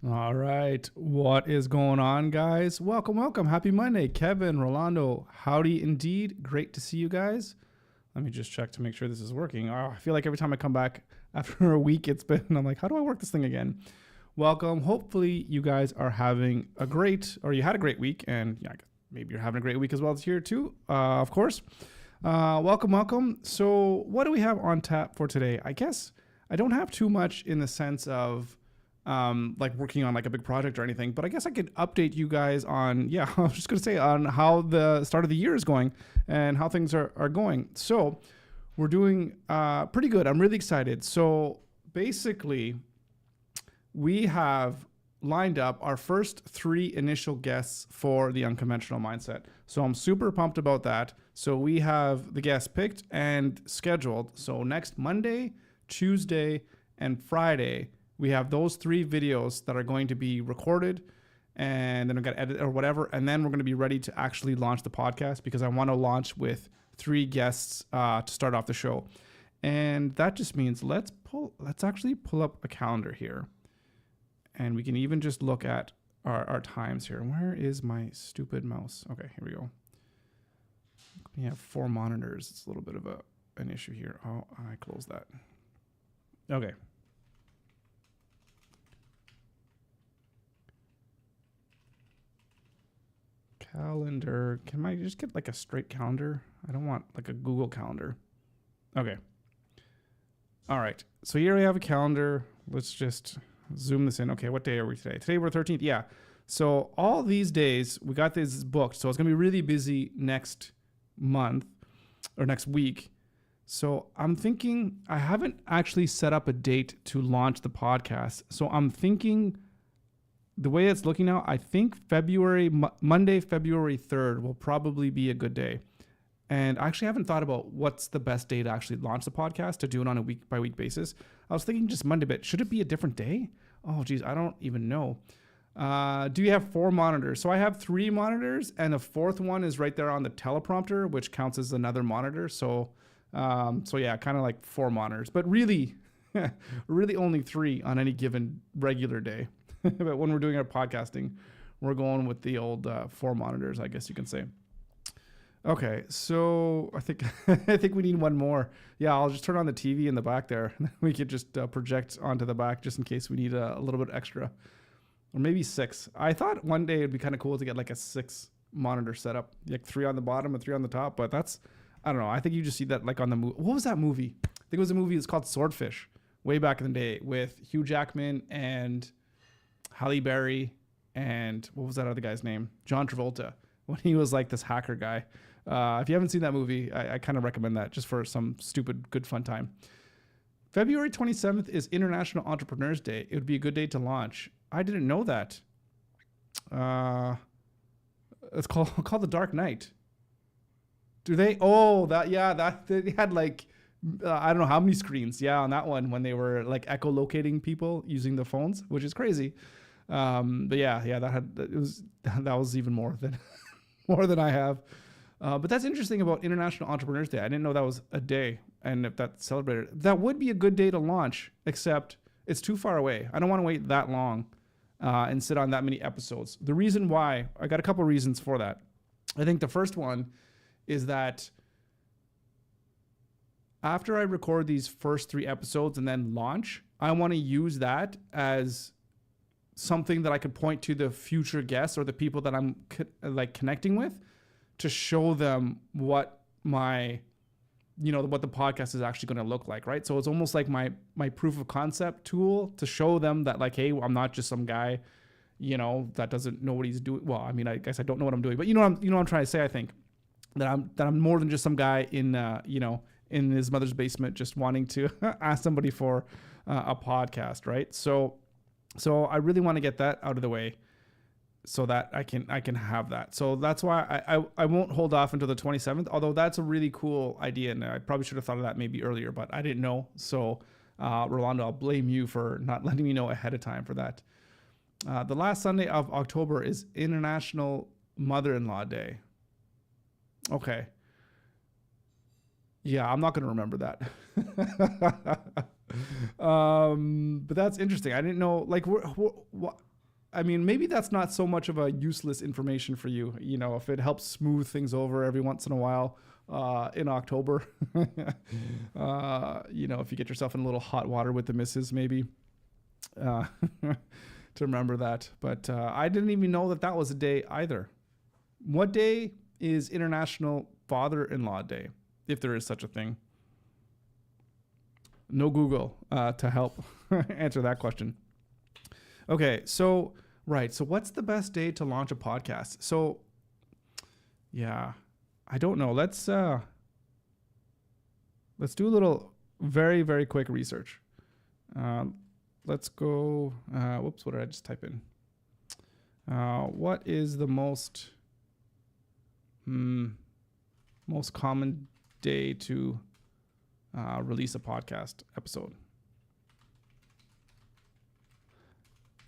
All right. What is going on, guys? Welcome. Happy Monday. Kevin, Rolando, howdy indeed. Great to see you guys. Let me just check to make sure this is working. I feel like every time I come back after a week, I'm like, how do I work this thing again? Welcome. Hopefully you guys are having a great, or you had a great week, and yeah, maybe you're having a great week as well as here too, of course. Welcome. So what do we have on tap for today? I guess I don't have too much in the sense of like working on like a big project or anything, but I guess I could update you guys on, I was just going to say on how the start of the year is going and how things are going. So we're doing pretty good. I'm really excited. So basically we have lined up our first 3 initial guests for the Unconventional Mindset. So I'm super pumped about that. So we have the guests picked and scheduled. So next Monday, Tuesday, and Friday, we have those 3 videos that are going to be recorded, and then we're going to edit or whatever. And then we're going to be ready to actually launch the podcast, because I want to launch with 3 guests to start off the show. And that just means let's actually pull up a calendar here, and we can even just look at our times here. Where is my stupid mouse? Okay, here we go. We have 4 monitors. It's a little bit of an issue here. Oh, I closed that. Okay. Calendar. Can I just get like a straight calendar? I don't want like a Google calendar. Okay. All right. So here we have a calendar. Let's just zoom this in. Okay. What day are we today? Today we're 13th. Yeah. So all these days we got this booked. So it's going to be really busy next month or next week. So I'm thinking, I haven't actually set up a date to launch the podcast. So I'm thinking, the way it's looking now, I think Monday, February 3rd will probably be a good day. And I actually haven't thought about what's the best day to actually launch the podcast, to do it on a week by week basis. I was thinking just Monday, but should it be a different day? Oh, geez, I don't even know. Do you have 4 monitors? So I have 3 monitors, and the 4th one is right there on the teleprompter, which counts as another monitor. So yeah, kind of like 4 monitors, but really, really only 3 on any given regular day. But when we're doing our podcasting, we're going with the old 4 monitors, I guess you can say. Okay, so I think we need one more. Yeah, I'll just turn on the TV in the back there. We could just project onto the back just in case we need a little bit extra, or maybe 6. I thought one day it'd be kind of cool to get like a 6 monitor setup, like 3 on the bottom and 3 on the top. But that's, I don't know. I think you just see that like on the movie. What was that movie? I think it was a movie. It's called Swordfish, way back in the day, with Hugh Jackman and Halle Berry, and what was that other guy's name? John Travolta, when he was like this hacker guy. If you haven't seen that movie, I kind of recommend that just for some stupid, good fun time. February 27th is International Entrepreneurs Day. It would be a good day to launch. I didn't know that. It's called The Dark Knight. Do they? Oh, that they had like, I don't know how many screens. Yeah, on that one, when they were like echolocating people using the phones, which is crazy. But yeah, that was even more than I have. But that's interesting about International Entrepreneurs Day. I didn't know that was a day, and if that's celebrated, that would be a good day to launch, except it's too far away. I don't want to wait that long and sit on that many episodes. The reason why, I got a couple reasons for that. I think the first one is that after I record these first 3 episodes and then launch, I want to use that as something that I could point to the future guests or the people that I'm connecting with, to show them what what the podcast is actually going to look like, right? So it's almost like my proof of concept tool to show them that, like, hey, I'm not just some guy, that doesn't know what he's doing. Well, I mean, I guess I don't know what I'm doing, but what I'm trying to say. I think that I'm more than just some guy in his mother's basement just wanting to ask somebody for a podcast, right? So I really want to get that out of the way, so that I can have that. So that's why I won't hold off until the 27th, although that's a really cool idea, and I probably should have thought of that maybe earlier, but I didn't know. So Rolando, I'll blame you for not letting me know ahead of time for that. The last Sunday of October is International Mother-in-Law Day. Okay. Yeah, I'm not going to remember that. But that's interesting. I didn't know, like, I mean, maybe that's not so much of a useless information for you. You know, if it helps smooth things over every once in a while in October, you know, if you get yourself in a little hot water with the missus, maybe to remember that. But I didn't even know that that was a day either. What day is International Father-in-Law Day, if there is such a thing? No Google to help answer that question. Okay, so right. So what's the best day to launch a podcast? So yeah, I don't know. Let's do a little very, very quick research. Let's go. Whoops, what did I just type in? What is the most common day to release a podcast episode?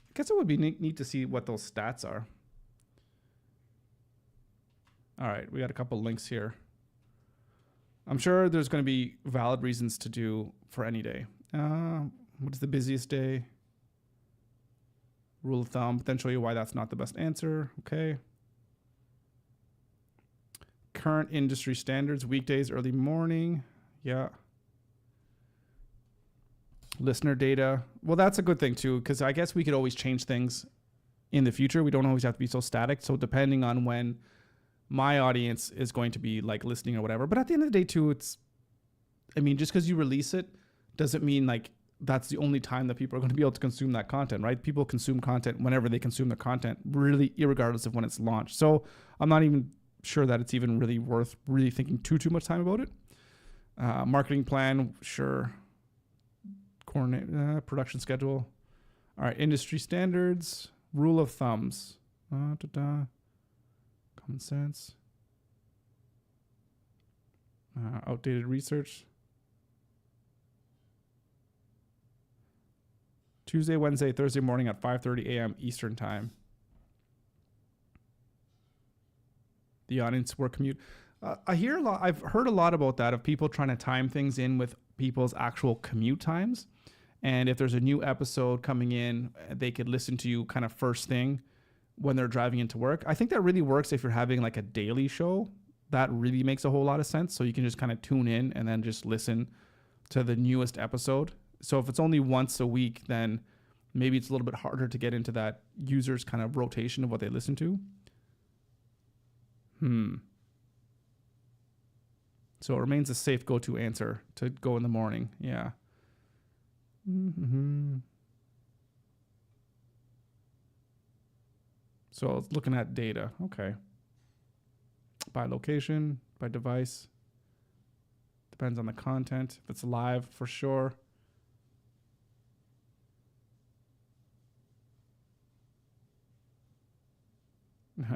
I guess it would be neat to see what those stats are. All right, we got a couple links here. I'm sure there's going to be valid reasons to do for any day. What is the busiest day? Rule of thumb. Then show you why that's not the best answer. Okay. Current industry standards. Weekdays, early morning. Yeah. Listener data. Well, that's a good thing too, because I guess we could always change things in the future. We don't always have to be so static. So depending on when my audience is going to be like listening or whatever. But at the end of the day too, it's, I mean, just because you release it doesn't mean like that's the only time that people are going to be able to consume that content, right? People consume content whenever they consume the content, really irregardless of when it's launched. So I'm not even sure that it's even really worth really thinking too much time about it. Marketing plan, sure. Coordinate, production schedule. All right, industry standards, rule of thumbs. Common sense. Outdated research. Tuesday, Wednesday, Thursday morning at 5:30 a.m. Eastern time. The audience work commute. I've heard a lot about that, of people trying to time things in with people's actual commute times. And if there's a new episode coming in, they could listen to you kind of first thing when they're driving into work. I think that really works if you're having like a daily show. That really makes a whole lot of sense. So you can just kind of tune in and then just listen to the newest episode. So if it's only once a week, then maybe it's a little bit harder to get into that user's kind of rotation of what they listen to. So it remains a safe go-to answer to go in the morning. Yeah. So it's looking at data. Okay. By location, by device. Depends on the content. If it's live, for sure.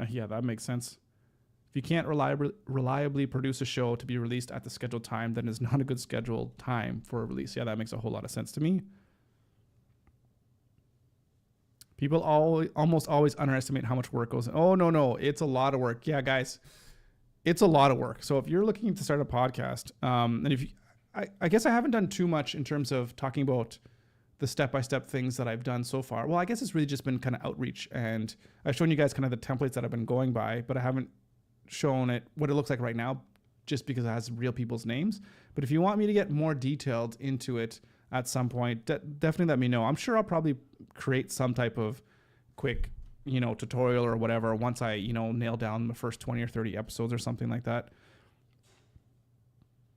Yeah, that makes sense. If you can't reliably produce a show to be released at the scheduled time, then it's not a good scheduled time for a release. Yeah, that makes a whole lot of sense to me. People almost always underestimate how much work goes in. Oh, no. It's a lot of work. Yeah, guys, it's a lot of work. So if you're looking to start a podcast, and if you, I guess I haven't done too much in terms of talking about the step-by-step things that I've done so far. Well, I guess it's really just been kind of outreach, and I've shown you guys kind of the templates that I've been going by, but I haven't shown it what it looks like right now just because it has real people's names. But if you want me to get more detailed into it at some point, definitely let me know. I'm sure I'll probably create some type of quick, tutorial or whatever once I, nail down the first 20 or 30 episodes or something like that.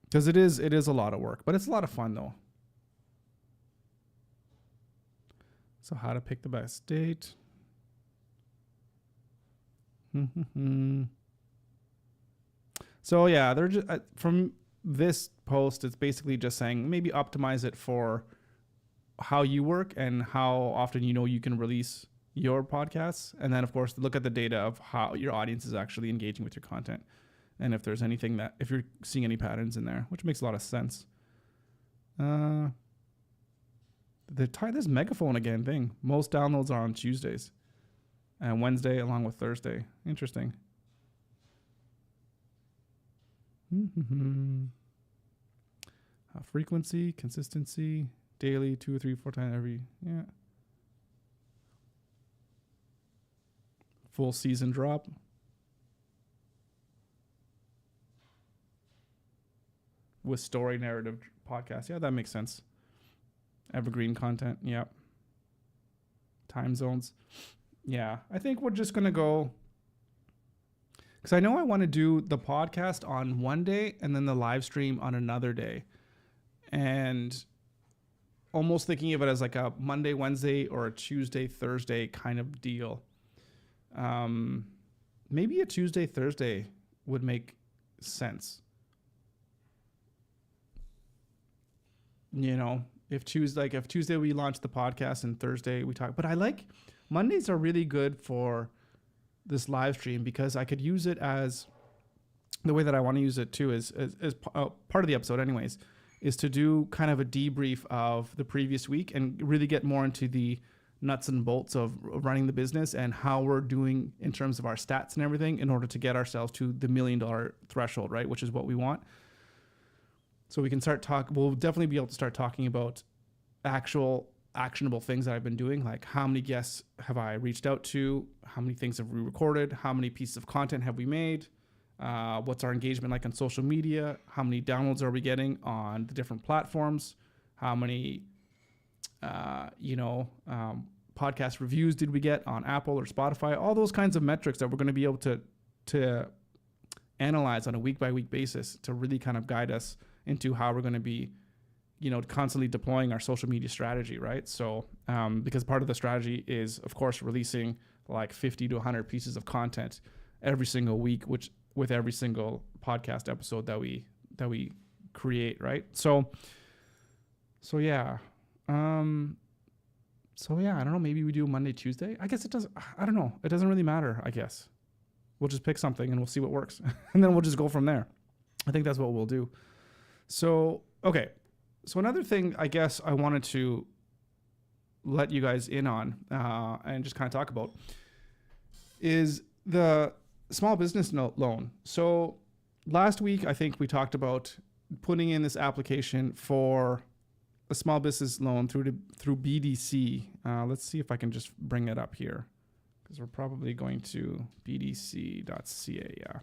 Because it is a lot of work, but it's a lot of fun though. So how to pick the best date. So yeah, they're just from this post, it's basically just saying maybe optimize it for how you work and how often you can release your podcasts. And then of course look at the data of how your audience is actually engaging with your content. And if there's anything if you're seeing any patterns in there, which makes a lot of sense. This megaphone again thing. Most downloads are on Tuesdays and Wednesday along with Thursday. Interesting. Frequency, consistency, daily, 2 or 3, 4 times every. Yeah. full season drop. With story narrative podcast. Yeah, that makes sense. Evergreen content. Yeah. Time zones. Yeah. I think we're just going to go, because I know I want to do the podcast on one day and then the live stream on another day. And almost thinking of it as like a Monday, Wednesday, or a Tuesday, Thursday kind of deal. Maybe a Tuesday, Thursday would make sense. You know, if Tuesday we launch the podcast and Thursday we talk, but I like Mondays are really good for this live stream because I could use it as the way that I want to use it too is part of the episode anyways, is to do kind of a debrief of the previous week and really get more into the nuts and bolts of running the business and how we're doing in terms of our stats and everything in order to get ourselves to the $1 million threshold, right? Which is what we want. So we can we'll definitely be able to start talking about actual actionable things that I've been doing, like how many guests have I reached out to, how many things have we recorded, how many pieces of content have we made, what's our engagement like on social media, how many downloads are we getting on the different platforms, how many, podcast reviews did we get on Apple or Spotify, all those kinds of metrics that we're going to be able to analyze on a week-by-week basis to really kind of guide us into how we're going to be, constantly deploying our social media strategy, right? So, because part of the strategy is, of course, releasing like 50 to 100 pieces of content every single week, which with every single podcast episode that we create, right? So yeah. I don't know. Maybe we do Monday, Tuesday. I guess it does. I don't know. It doesn't really matter. I guess we'll just pick something and we'll see what works, and then we'll just go from there. I think that's what we'll do. So, okay. So another thing I guess I wanted to let you guys in on and just kind of talk about is the small business loan. So last week, I think we talked about putting in this application for a small business loan through BDC. Let's see if I can just bring it up here because we're probably going to bdc.ca. Yeah.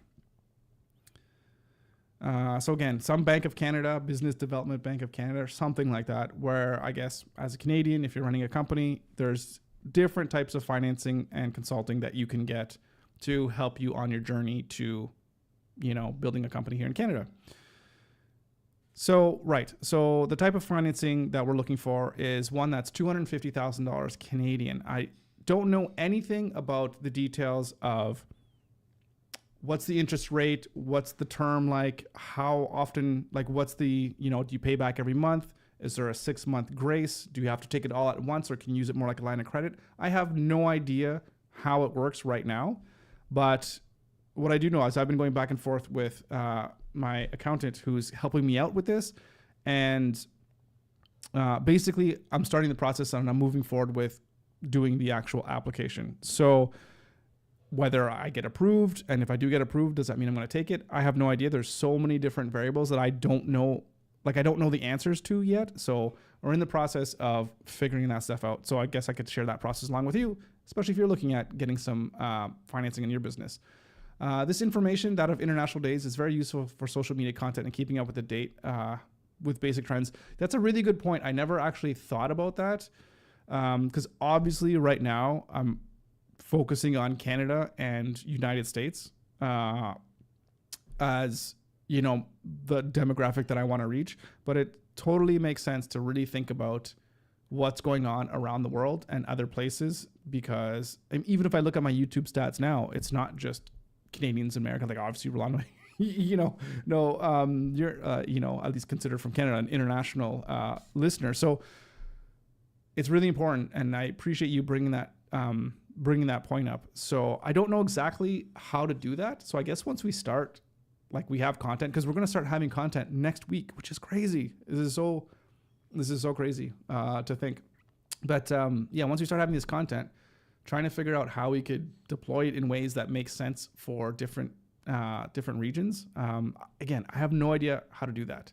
So again, some Bank of Canada, Business Development Bank of Canada, or something like that, where I guess as a Canadian, if you're running a company, there's different types of financing and consulting that you can get to help you on your journey to, building a company here in Canada. So, right. So the type of financing that we're looking for is one that's $250,000 Canadian. I don't know anything about the details of what's the interest rate, what's the term like, how often, like what's the, do you pay back every month? Is there a 6-month grace? Do you have to take it all at once or can you use it more like a line of credit? I have no idea how it works right now, but what I do know is I've been going back and forth with my accountant who's helping me out with this. And basically I'm starting the process and I'm moving forward with doing the actual application. So whether I get approved, and if I do get approved, does that mean I'm going to take it? I have no idea. There's so many different variables that I don't know, I don't know the answers to yet. So we're in the process of figuring that stuff out. So I guess I could share that process along with you, especially if you're looking at getting some financing in your business. This information, that of international days, is very useful for social media content and keeping up with the date with basic trends. That's a really good point. I never actually thought about that because obviously right now I'm focusing on Canada and United States as, the demographic that I want to reach. But it totally makes sense to really think about what's going on around the world and other places, because even if I look at my YouTube stats now, it's not just Canadians in America. Like obviously Rolando, you're, at least considered from Canada, an international listener. So it's really important. And I appreciate you bringing that point up. So I don't know exactly how to do that. So I guess once we start, we have content, because we're going to start having content next week, which is crazy. This is so crazy to think. But once we start having this content, trying to figure out how we could deploy it in ways that make sense for different regions. Again, I have no idea how to do that.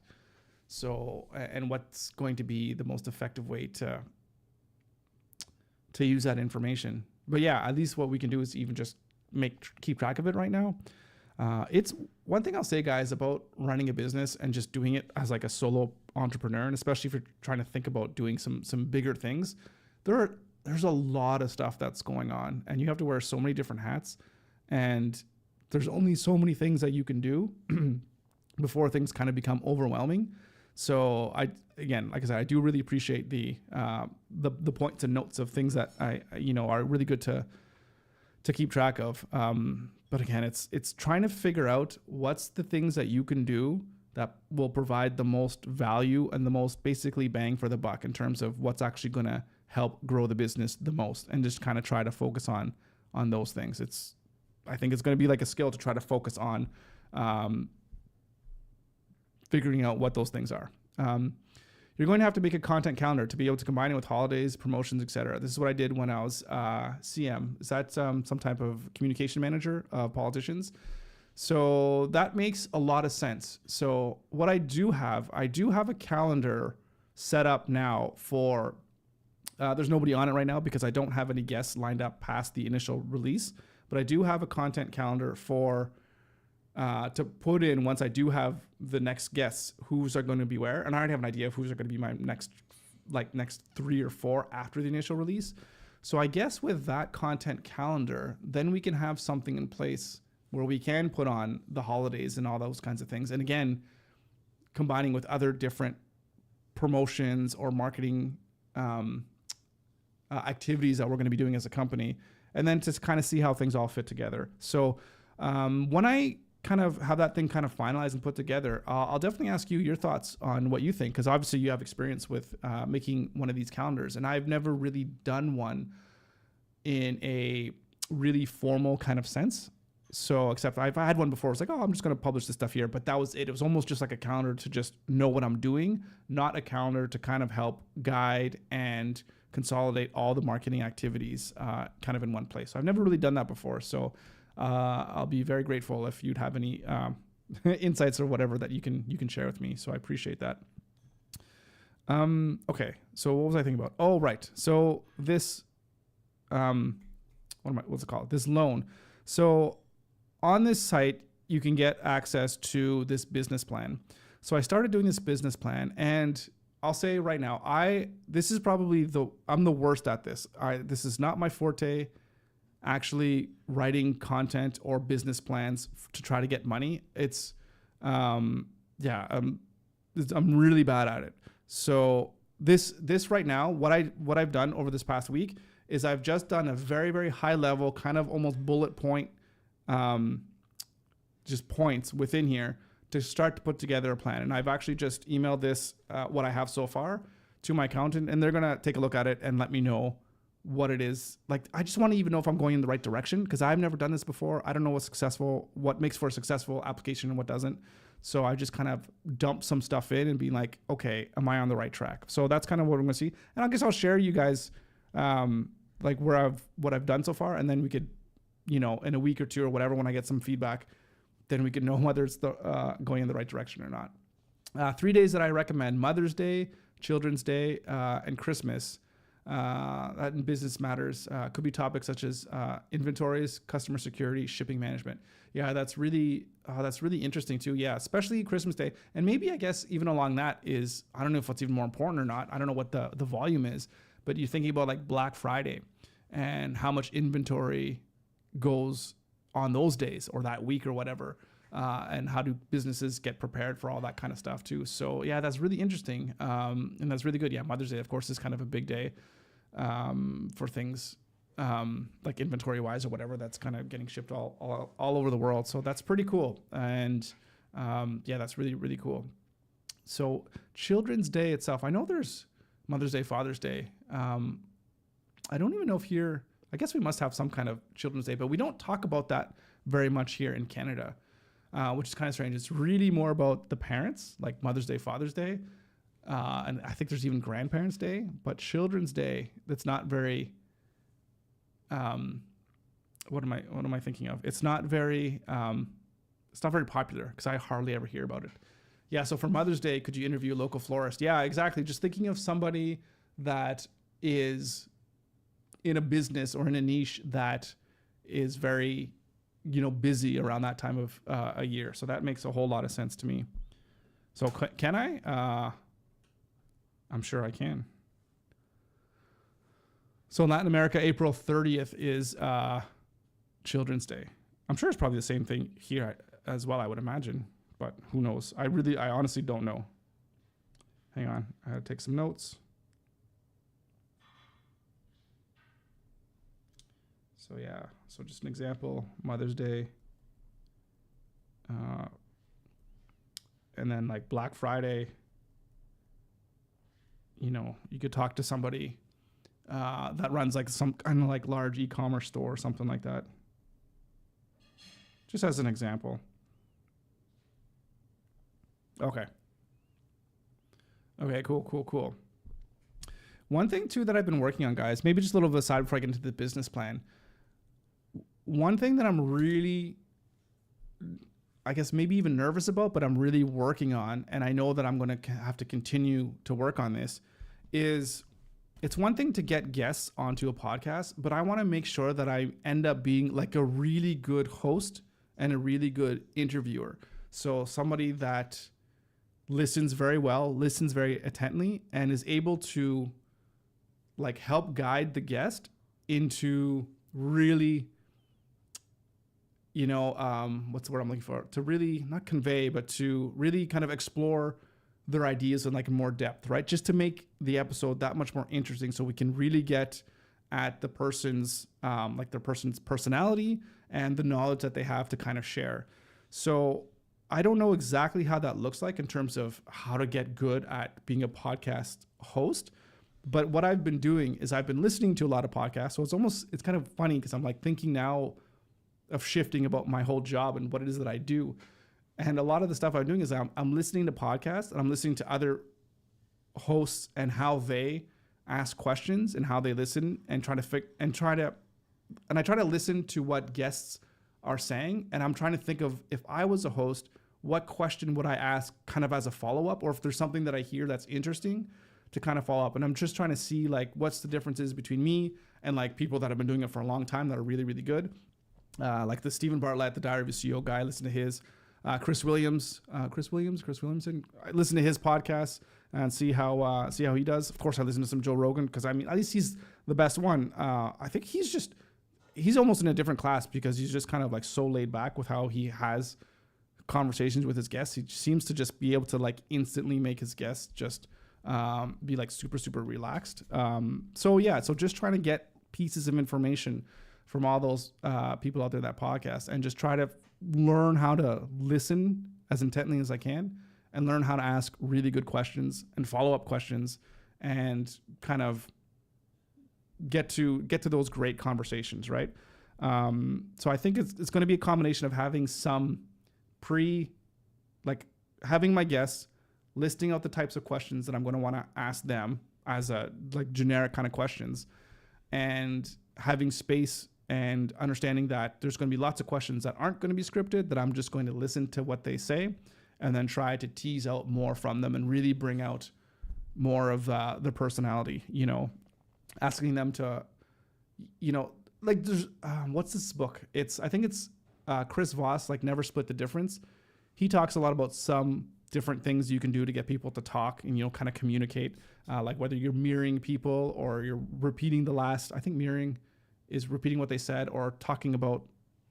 So, and what's going to be the most effective way to use that information. But yeah, at least what we can do is even just keep track of it right now. It's one thing I'll say, guys, about running a business and just doing it as like a solo entrepreneur, and especially if you're trying to think about doing some bigger things, there's a lot of stuff that's going on, and you have to wear so many different hats, and there's only so many things that you can do before things kind of become overwhelming. So again, like I said, I do really appreciate the points and notes of things that are really good to keep track of. But again, it's trying to figure out what's the things that you can do that will provide the most value and the most basically bang for the buck in terms of what's actually going to help grow the business the most, and just kind of try to focus on those things. I think it's going to be like a skill to try to focus on figuring out what those things are. You're going to have to make a content calendar to be able to combine it with holidays, promotions, etc. This is what I did when I was CM. Is that some type of communication manager of politicians? So that makes a lot of sense. So what I do have a calendar set up now for, there's nobody on it right now because I don't have any guests lined up past the initial release, but I do have a content calendar for to put in once I do have the next guests, who's are going to be where. And I already have an idea of who's are going to be my next 3 or 4 after the initial release. So I guess with that content calendar, then we can have something in place where we can put on the holidays and all those kinds of things. And again, combining with other different promotions or marketing activities that we're going to be doing as a company, and then to kind of see how things all fit together. So when I kind of have that thing kind of finalized and put together, I'll definitely ask you your thoughts on what you think, because obviously you have experience with making one of these calendars, and I've never really done one in a really formal kind of sense. So except I had one before. It's like, oh, I'm just going to publish this stuff here, but that was it. It was almost just like a calendar to just know what I'm doing, not a calendar to kind of help guide and consolidate all the marketing activities kind of in one place. So I've never really done that before. So I'll be very grateful if you'd have any insights or whatever that you can share with me. So I appreciate that. Okay. So what was I thinking about? Oh, right. So this, what's it called? This loan. So on this site, you can get access to this business plan. So I started doing this business plan, and I'll say right now, this is probably I'm the worst at this. This is not my forte, actually writing content or business plans to try to get money. It's, I'm really bad at it. So this right now, what I've done over this past week is I've just done a very, very high level, kind of almost bullet point, just points within here to start to put together a plan. And I've actually just emailed this, what I have so far, to my accountant, and they're going to take a look at it and let me know what it is. Like, I just want to even know if I'm going in the right direction, because I've never done this before. I don't know what makes for a successful application and what doesn't. So I just kind of dump some stuff in and be like, okay, am I on the right track? So that's kind of what I'm going to see. And I guess I'll share you guys, like what I've done so far. And then we could, in a week or two or whatever, when I get some feedback, then we can know whether it's going in the right direction or not. 3 days that I recommend: Mother's Day, Children's Day, and Christmas. That in business matters could be topics such as inventories, customer security, shipping management. Yeah, that's really interesting too. Yeah, especially Christmas Day. And maybe, I guess, even along that is, I don't know if what's even more important or not. I don't know what the volume is, but you're thinking about like Black Friday and how much inventory goes on those days or that week or whatever. And how do businesses get prepared for all that kind of stuff too. So yeah, that's really interesting. And that's really good. Yeah, Mother's Day, of course, is kind of a big day for things like inventory wise or whatever, that's kind of getting shipped all over the world. So that's pretty cool. And yeah, that's really, really cool. So Children's Day itself, I know there's Mother's Day, Father's Day. I don't even know if here, I guess we must have some kind of Children's Day, but we don't talk about that very much here in Canada. Which is kind of strange. It's really more about the parents, like Mother's Day, Father's Day. And I think there's even Grandparents' Day, but Children's Day, that's not very, what am I thinking of? It's not very popular because I hardly ever hear about it. Yeah. So for Mother's Day, could you interview a local florist? Yeah, exactly. Just thinking of somebody that is in a business or in a niche that is very busy around that time of a year. So that makes a whole lot of sense to me. So can I? I'm sure I can. So in Latin America, April 30th is Children's Day. I'm sure it's probably the same thing here as well, I would imagine, but who knows? I honestly don't know. Hang on, I had to take some notes. So yeah, so just an example, Mother's Day. And then like Black Friday, you could talk to somebody that runs like some kind of like large e-commerce store or something like that. Just as an example. Okay, cool. One thing too that I've been working on, guys, maybe just a little bit aside before I get into the business plan. One thing that I'm really, I guess maybe even nervous about, but I'm really working on, and I know that I'm going to have to continue to work on this, is it's one thing to get guests onto a podcast, but I want to make sure that I end up being like a really good host and a really good interviewer. So somebody that listens very well, listens very attentively, and is able to like help guide the guest into really, what's the word I'm looking for? To really not convey, but to really kind of explore their ideas in like more depth, right? Just to make the episode that much more interesting, so we can really get at the person's their person's personality and the knowledge that they have to kind of share. So I don't know exactly how that looks like in terms of how to get good at being a podcast host. But what I've been doing is I've been listening to a lot of podcasts. So it's kind of funny because I'm like thinking now of shifting about my whole job and what it is that I do. And a lot of the stuff I'm doing is I'm listening to podcasts, and I'm listening to other hosts and how they ask questions and how they listen, and I try to listen to what guests are saying. And I'm trying to think of, if I was a host, what question would I ask kind of as a follow-up, or if there's something that I hear that's interesting to kind of follow up. And I'm just trying to see like what's the differences between me and like people that have been doing it for a long time that are really, really good. Like the Stephen Bartlett, the Diary of a CEO guy, listen to his. Chris Williamson. I listen to his podcast and see how he does. Of course, I listen to some Joe Rogan because at least he's the best one. I think he's almost in a different class because he's just kind of like so laid back with how he has conversations with his guests. He seems to just be able to like instantly make his guests just be like super, super relaxed. So just trying to get pieces of information from all those people out there that podcast, and just try to learn how to listen as intently as I can, and learn how to ask really good questions and follow-up questions, and kind of get to those great conversations, right? So I think it's going to be a combination of having some having my guests listing out the types of questions that I'm going to want to ask them as a like generic kind of questions, and having space and understanding that there's going to be lots of questions that aren't going to be scripted, that I'm just going to listen to what they say and then try to tease out more from them and really bring out more of their personality, asking them to, like there's, what's this book? I think it's Chris Voss, like Never Split the Difference. He talks a lot about some different things you can do to get people to talk and, kind of communicate, like whether you're mirroring people or you're repeating I think mirroring is repeating what they said or talking about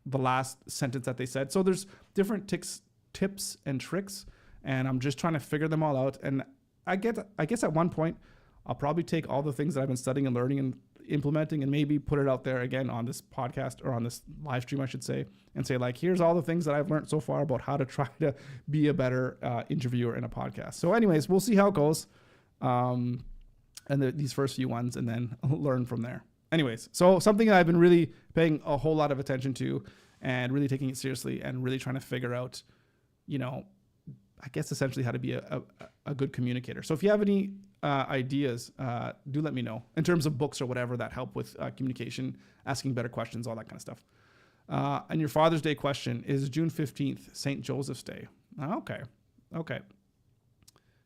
the last sentence that they said. So there's different tips and tricks, and I'm just trying to figure them all out. And I guess at one point I'll probably take all the things that I've been studying and learning and implementing and maybe put it out there again on this podcast, or on this live stream, I should say, and say like, here's all the things that I've learned so far about how to try to be a better interviewer in a podcast. So anyways, we'll see how it goes. And these first few ones, and then learn from there. Anyways, so something that I've been really paying a whole lot of attention to and really taking it seriously and really trying to figure out, I guess essentially how to be a good communicator. So if you have any ideas, do let me know in terms of books or whatever that help with communication, asking better questions, all that kind of stuff. And your Father's Day question is June 15th, St. Joseph's Day. Okay.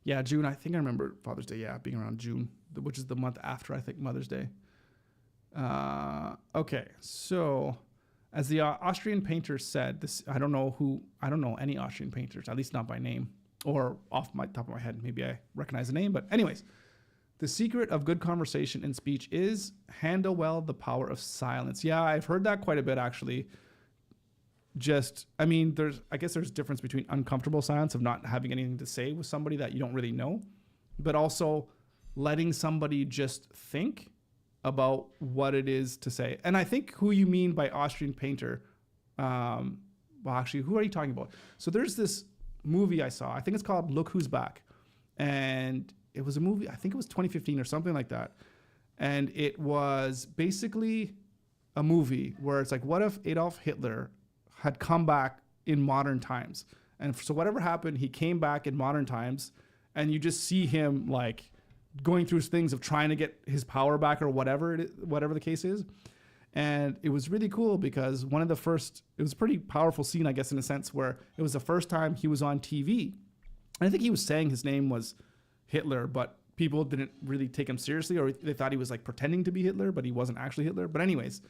Yeah, June. I think I remember Father's Day, being around June, which is the month after, I think, Mother's Day. Okay, so As the Austrian painter said, this, I don't know any Austrian painters, at least not by name or off my top of my head. Maybe I recognize the name, but anyways, the secret of good conversation and speech is handle well the power of silence. Yeah, I've heard that quite a bit, actually. I guess there's a difference between uncomfortable silence of not having anything to say with somebody that you don't really know, but also letting somebody just think about what it is to say. And I think who you mean by Austrian painter, well, actually, who are you talking about? So there's this movie I saw, I think it's called Look Who's Back. And it was a movie, I think it was 2015 or something like that. And it was basically a movie where it's like, what if Adolf Hitler had come back in modern times? And so whatever happened, he came back in modern times, and you just see him like going through things of trying to get his power back or whatever the case is. And it was really cool because it was a pretty powerful scene, I guess, in a sense, where it was the first time he was on TV. And I think he was saying his name was Hitler, but people didn't really take him seriously, or they thought he was like pretending to be Hitler, but he wasn't actually Hitler. But anyways,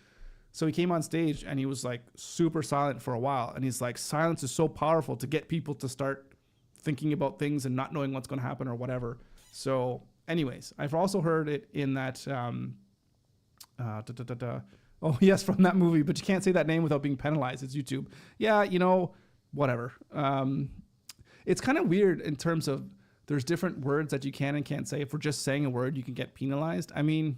so he came on stage and he was like super silent for a while. And he's like, silence is so powerful to get people to start thinking about things and not knowing what's going to happen or whatever. So anyways, I've also heard it in that, oh yes, from that movie, but you can't say that name without being penalized. It's YouTube. Yeah, whatever. It's kind of weird in terms of there's different words that you can and can't say. If we're just saying a word, you can get penalized. I mean,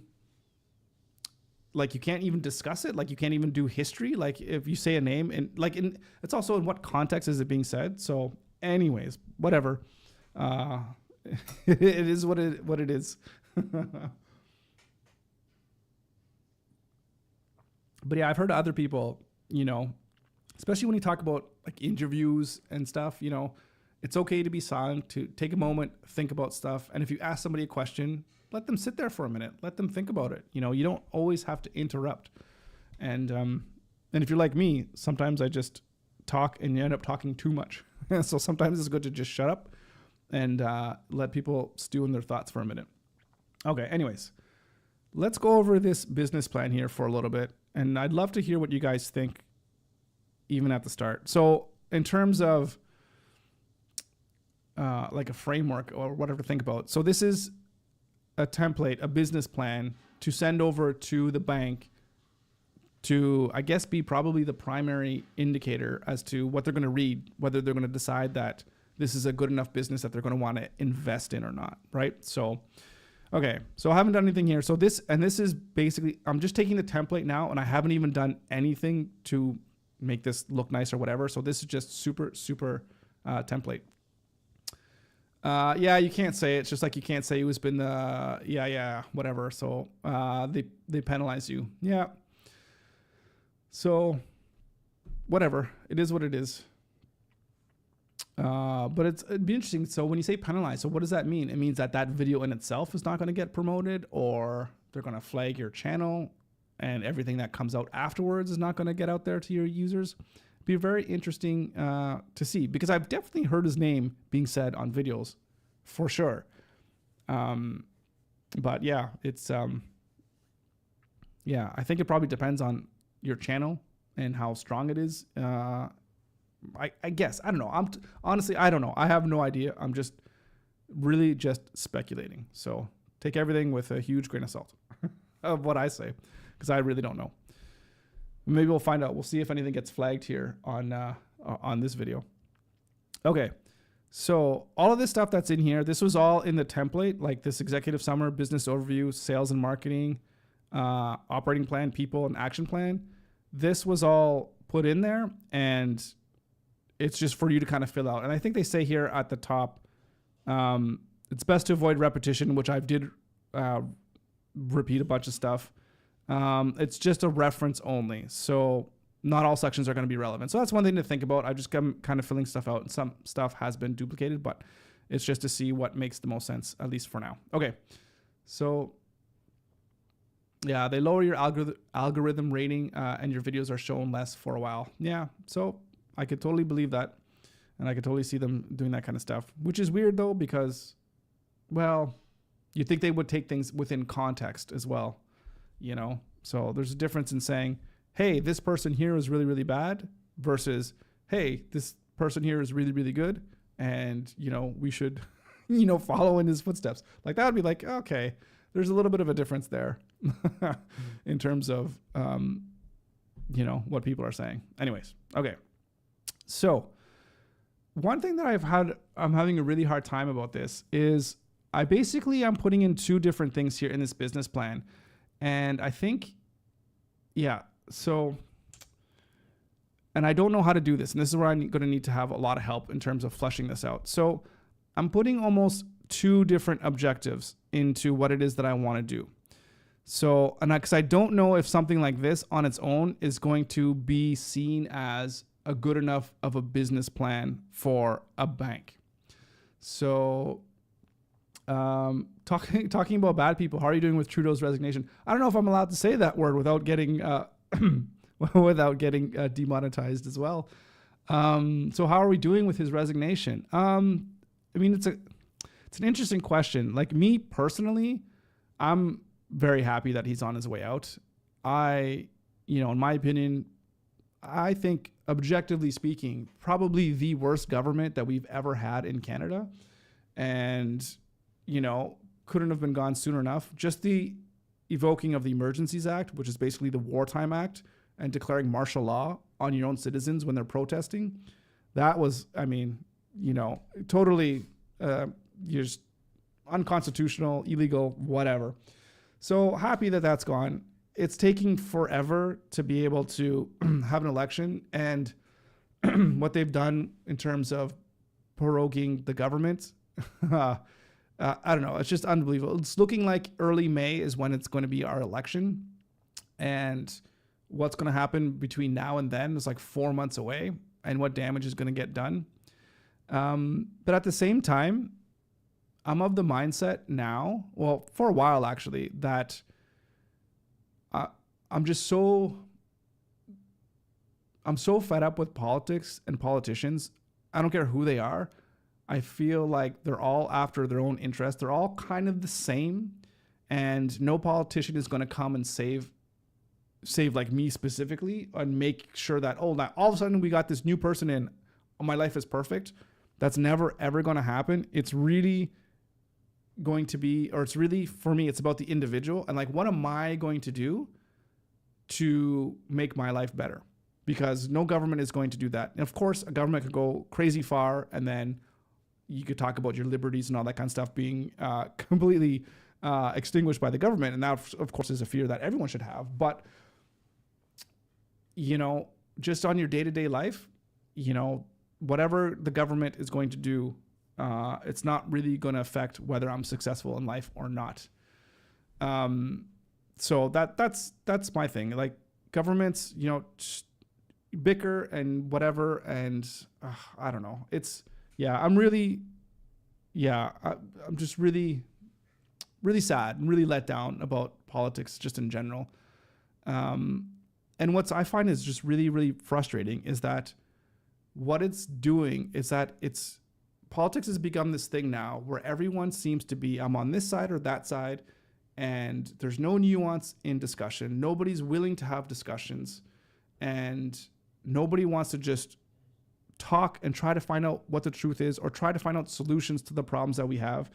like you can't even discuss it. Like you can't even do history. Like if you say a name and like it's also in what context is it being said. So anyways, whatever. It is what it is. But yeah, I've heard other people, especially when you talk about like interviews and stuff, it's okay to be silent, to take a moment, think about stuff. And if you ask somebody a question, let them sit there for a minute. Let them think about it. You don't always have to interrupt. And if you're like me, sometimes I just talk and you end up talking too much. So sometimes it's good to just shut up and let people stew in their thoughts for a minute. Okay, anyways, let's go over this business plan here for a little bit. And I'd love to hear what you guys think even at the start. So in terms of like a framework or whatever to think about. So this is a template, a business plan to send over to the bank to, I guess, be probably the primary indicator as to what they're going to read, whether they're going to decide that this is a good enough business that they're going to want to invest in or not, right? So, okay, so I haven't done anything here. So this is basically, I'm just taking the template now and I haven't even done anything to make this look nice or whatever. So this is just super template. Yeah, you can't say it. It's just like you can't say who's been the, whatever. So they penalize you. Yeah. So whatever. It is what it is. But it'd be interesting. So when you say penalize, so what does that mean? It means that video in itself is not going to get promoted, or they're going to flag your channel and everything that comes out afterwards is not going to get out there to your users. It'd be very interesting to see, because I've definitely heard his name being said on videos for sure. But yeah, it's, I think it probably depends on your channel and how strong it is. I guess, I don't know. Honestly, I don't know. I have no idea. I'm just really just speculating. So take everything with a huge grain of salt of what I say, because I really don't know. Maybe we'll find out. We'll see if anything gets flagged here on this video. Okay. So all of this stuff that's in here, this was all in the template, like this executive summary, business overview, sales and marketing, operating plan, people, and action plan. This was all put in there, and it's just for you to kind of fill out. And I think they say here at the top, it's best to avoid repetition, which I did repeat a bunch of stuff. It's just a reference only. So not all sections are going to be relevant. So that's one thing to think about. I just come kind of filling stuff out, and some stuff has been duplicated, but it's just to see what makes the most sense, at least for now. Okay. So yeah, they lower your algorithm rating, and your videos are shown less for a while. Yeah. So I could totally believe that. And I could totally see them doing that kind of stuff, which is weird though, because, well, you'd think they would take things within context as well, So there's a difference in saying, hey, this person here is really, really bad versus, hey, this person here is really, really good. And, we should, follow in his footsteps. Like that would be like, okay, there's a little bit of a difference there in terms of, what people are saying. Anyways. Okay. So one thing that I'm having a really hard time about this is I'm putting in two different things here in this business plan. And I think, and I don't know how to do this. And this is where I'm going to need to have a lot of help in terms of fleshing this out. So I'm putting almost two different objectives into what it is that I want to do. So, and because I don't know if something like this on its own is going to be seen as a good enough of a business plan for a bank. So, talking about bad people, how are you doing with Trudeau's resignation? I don't know if I'm allowed to say that word without getting demonetized as well. So how are we doing with his resignation? It's an interesting question. Like me personally, I'm very happy that he's on his way out. In my opinion, I think objectively speaking, probably the worst government that we've ever had in Canada. And, couldn't have been gone soon enough. Just the evoking of the Emergencies Act, which is basically the Wartime Act, and declaring martial law on your own citizens when they're protesting. That was, totally just unconstitutional, illegal, whatever. So happy that that's gone. It's taking forever to be able to have an election, and what they've done in terms of proroguing the government, I don't know. It's just unbelievable. It's looking like early May is when it's going to be our election, and what's going to happen between now and then is like 4 months away, and what damage is going to get done. But at the same time, I'm of the mindset now, well, for a while actually, that I'm so fed up with politics and politicians. I don't care who they are. I feel like they're all after their own interests. They're all kind of the same, and no politician is going to come and save like me specifically and make sure that, now all of a sudden we got this new person in, my life is perfect. That's never, ever going to happen. It's really going to be, or it's really, for me, it's about the individual. And like, what am I going to do to make my life better? Because no government is going to do that. And of course, a government could go crazy far, and then you could talk about your liberties and all that kind of stuff being completely extinguished by the government. And that, of course, is a fear that everyone should have. But, just on your day-to-day life, whatever the government is going to do, it's not really going to affect whether I'm successful in life or not. So that's my thing. Like governments, just bicker and whatever. And I don't know. I'm just really, really sad and really let down about politics just in general. And what I find is just really, really frustrating is that what it's doing is that politics has become this thing now where everyone seems to be, I'm on this side or that side, and there's no nuance in discussion. Nobody's willing to have discussions, and nobody wants to just talk and try to find out what the truth is or try to find out solutions to the problems that we have.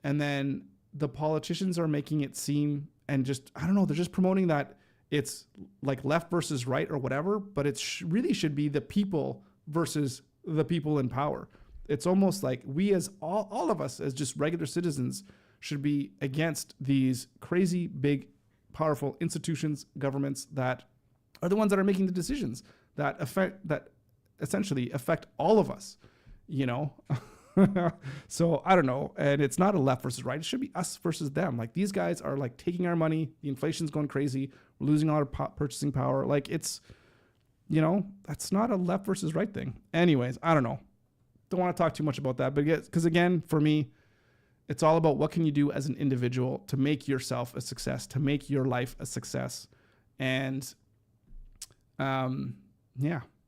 And then the politicians are making it seem, and just, I don't know, they're just promoting that it's like left versus right or whatever, but it really should be the people versus the people in power. It's almost like we as all of us as just regular citizens should be against these crazy, big, powerful institutions, governments that are the ones that are making the decisions that essentially affect all of us, So I don't know. And it's not a left versus right. It should be us versus them. Like these guys are like taking our money. The inflation's going crazy. We're losing all our purchasing power. Like it's, that's not a left versus right thing. Anyways, I don't know. Don't want to talk too much about that, but because again, for me, it's all about what can you do as an individual to make yourself a success, to make your life a success. And, and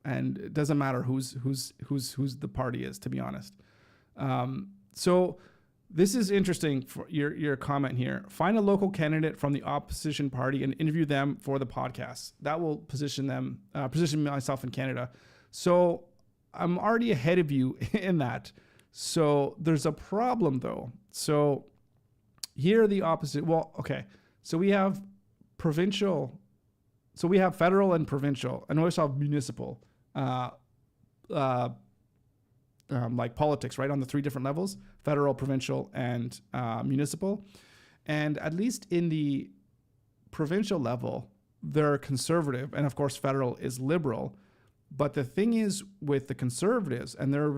it doesn't matter who's the party is, to be honest. So This is interesting for your comment here. Find a local candidate from the opposition party and interview them for the podcast. That will position myself in Canada. So I'm already ahead of you in that. So there's a problem though. So here are the opposite. Well, okay. So we have provincial. So we have federal and provincial. I know I have municipal, like politics, right? On the 3 different levels, federal, provincial, and municipal. And at least in the provincial level, they're conservative. And of course, federal is liberal. But the thing is with the conservatives, and they're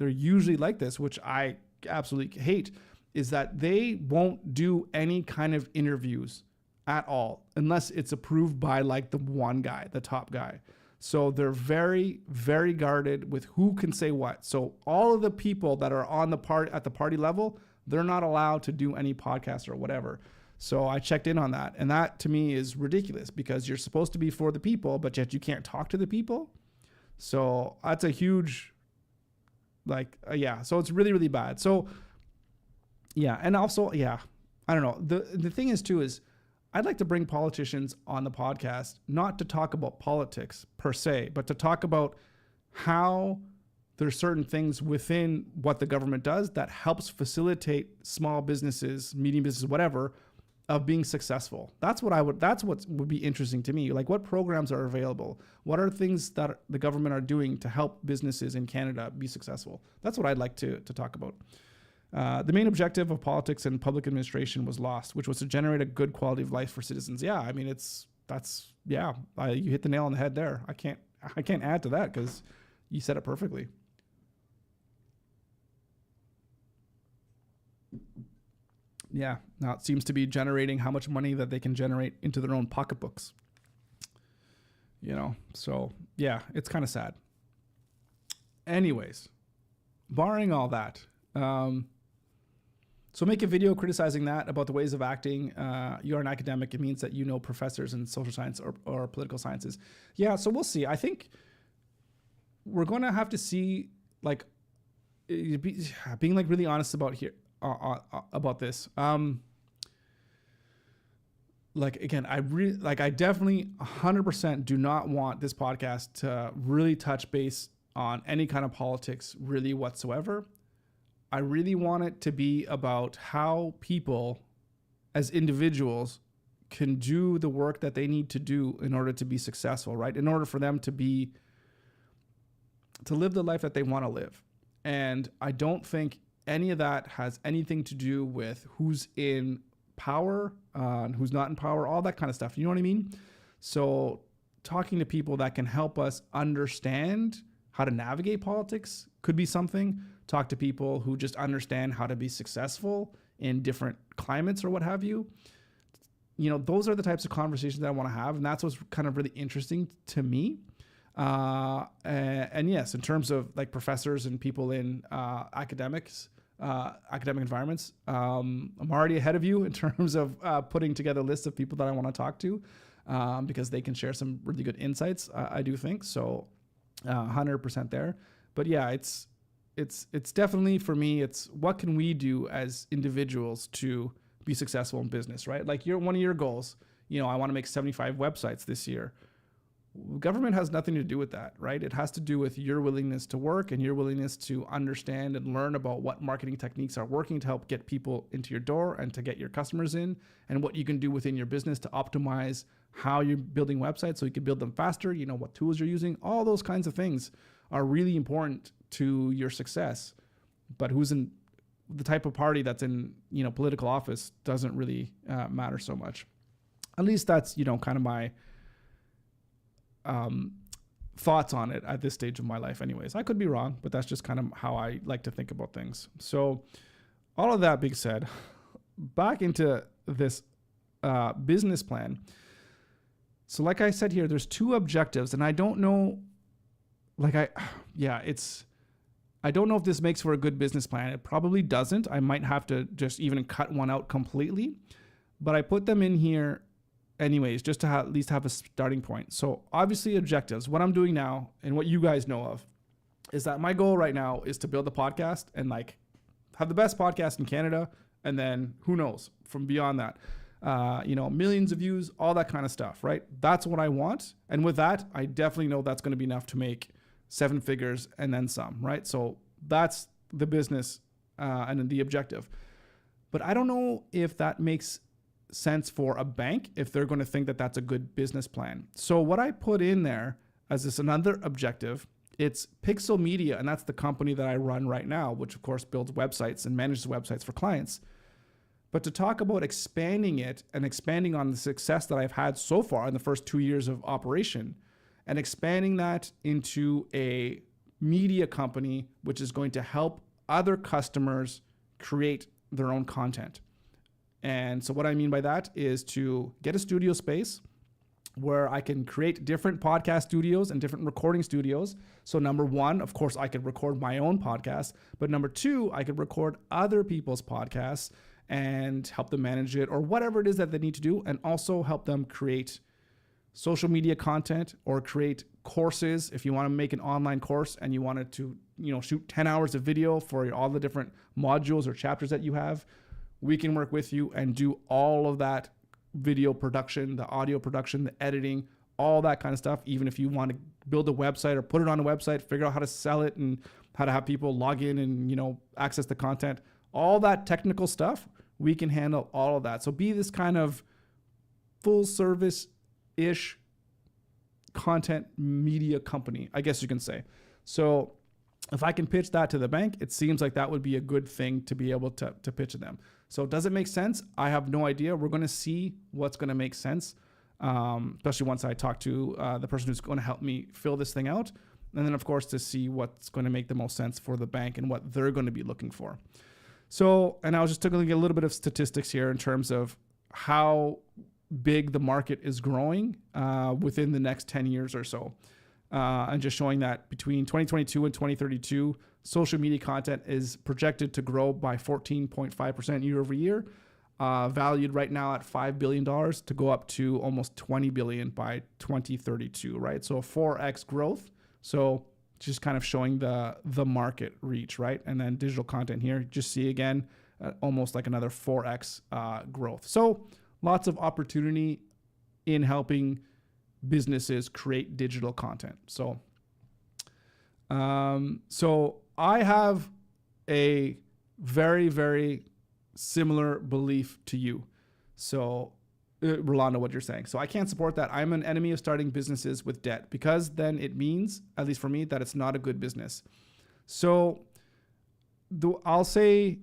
usually like this, which I absolutely hate, is that they won't do any kind of interviews at all unless it's approved by like the one guy, the top guy. So they're very, very guarded with who can say what. So all of the people that are on the at the party level, they're not allowed to do any podcast or whatever. So I checked in on that. And that to me is ridiculous because you're supposed to be for the people, but yet you can't talk to the people. So that's a huge, so it's really, really bad. So yeah. And also, I don't know. The thing is too, is I'd like to bring politicians on the podcast, not to talk about politics per se, but to talk about how there's certain things within what the government does that helps facilitate small businesses, medium businesses, whatever, of being successful. That's what would be interesting to me. Like, what programs are available? What are things that the government are doing to help businesses in Canada be successful? That's what I'd like to talk about. The main objective of politics and public administration was lost, which was to generate a good quality of life for citizens. Yeah, I mean, you hit the nail on the head there. I can't add to that because you said it perfectly. Yeah, now it seems to be generating how much money that they can generate into their own pocketbooks. So yeah, it's kind of sad. Anyways, barring all that, so make a video criticizing that about the ways of acting. You're an academic. It means that you know professors in social science or political sciences. Yeah, so we'll see. I think we're going to have to see, like, being like really honest about about this. Again, I definitely 100% do not want this podcast to really touch base on any kind of politics really whatsoever. I really want it to be about how people as individuals can do the work that they need to do in order to be successful, right? In order for them to live the life that they want to live. And I don't think any of that has anything to do with who's in power, and who's not in power, all that kind of stuff. You know what I mean? So talking to people that can help us understand how to navigate politics could be something. Talk to people who just understand how to be successful in different climates or what have you. Those are the types of conversations that I want to have. And that's what's kind of really interesting to me. And yes, in terms of like professors and people in academic environments, I'm already ahead of you in terms of putting together lists of people that I want to talk to, because they can share some really good insights. I do think so, 100% there. But yeah, it's definitely, for me, it's what can we do as individuals to be successful in business, right? Like one of your goals, I want to make 75 websites this year. Government has nothing to do with that, right? It has to do with your willingness to work and your willingness to understand and learn about what marketing techniques are working to help get people into your door and to get your customers in, and what you can do within your business to optimize how you're building websites so you can build them faster, what tools you're using. All those kinds of things are really important to your success. But who's in the type of party that's in, political office doesn't really matter so much. At least that's, kind of my thoughts on it at this stage of my life anyways. I could be wrong, but that's just kind of how I like to think about things. So all of that being said, back into this business plan. So like I said here, there's 2 objectives, and I don't know, I don't know if this makes for a good business plan. It probably doesn't. I might have to just even cut one out completely, but I put them in here anyways, just to at least have a starting point. So obviously objectives, what I'm doing now and what you guys know of is that my goal right now is to build a podcast and have the best podcast in Canada. And then who knows from beyond that, millions of views, all that kind of stuff, right? That's what I want. And with that, I definitely know that's going to be enough to make 7 figures and then some, right? So that's the business and the objective. But I don't know if that makes sense for a bank, if they're going to think that that's a good business plan. So what I put in there as this another objective, it's Pixel Media, and that's the company that I run right now, which of course builds websites and manages websites for clients. But to talk about expanding it and expanding on the success that I've had so far in the first 2 years of operation and expanding that into a media company, which is going to help other customers create their own content. And so what I mean by that is to get a studio space where I can create different podcast studios and different recording studios. So number one, of course, I could record my own podcast, but number two, I could record other people's podcasts and help them manage it or whatever it is that they need to do, and also help them create social media content or create courses. If you want to make an online course and you wanted to, shoot 10 hours of video for all the different modules or chapters that you have, we can work with you and do all of that video production, the audio production, the editing, all that kind of stuff. Even if you want to build a website or put it on a website, figure out how to sell it and how to have people log in and, access the content, all that technical stuff, we can handle all of that. So be this kind of full service-ish content media company, I guess you can say. So if I can pitch that to the bank, it seems like that would be a good thing to be able to pitch to them. So does it make sense? I have no idea. We're going to see what's going to make sense, especially once I talk to the person who's going to help me fill this thing out. And then, of course, to see what's going to make the most sense for the bank and what they're going to be looking for. So, and I was just taking a little bit of statistics here in terms of how big the market is growing within the next 10 years or so. And just showing that between 2022 and 2032, social media content is projected to grow by 14.5% year over year, valued right now at $5 billion to go up to almost $20 billion by 2032, right? So a 4x growth. So just kind of showing the market reach, right? And then digital content here, just see again, almost like another 4x growth. So lots of opportunity in helping businesses create digital content. So I have a very, very similar belief to you. So Rolando, what you're saying. So I can't support that. I'm an enemy of starting businesses with debt, because then it means, at least for me, that it's not a good business. So I'll say,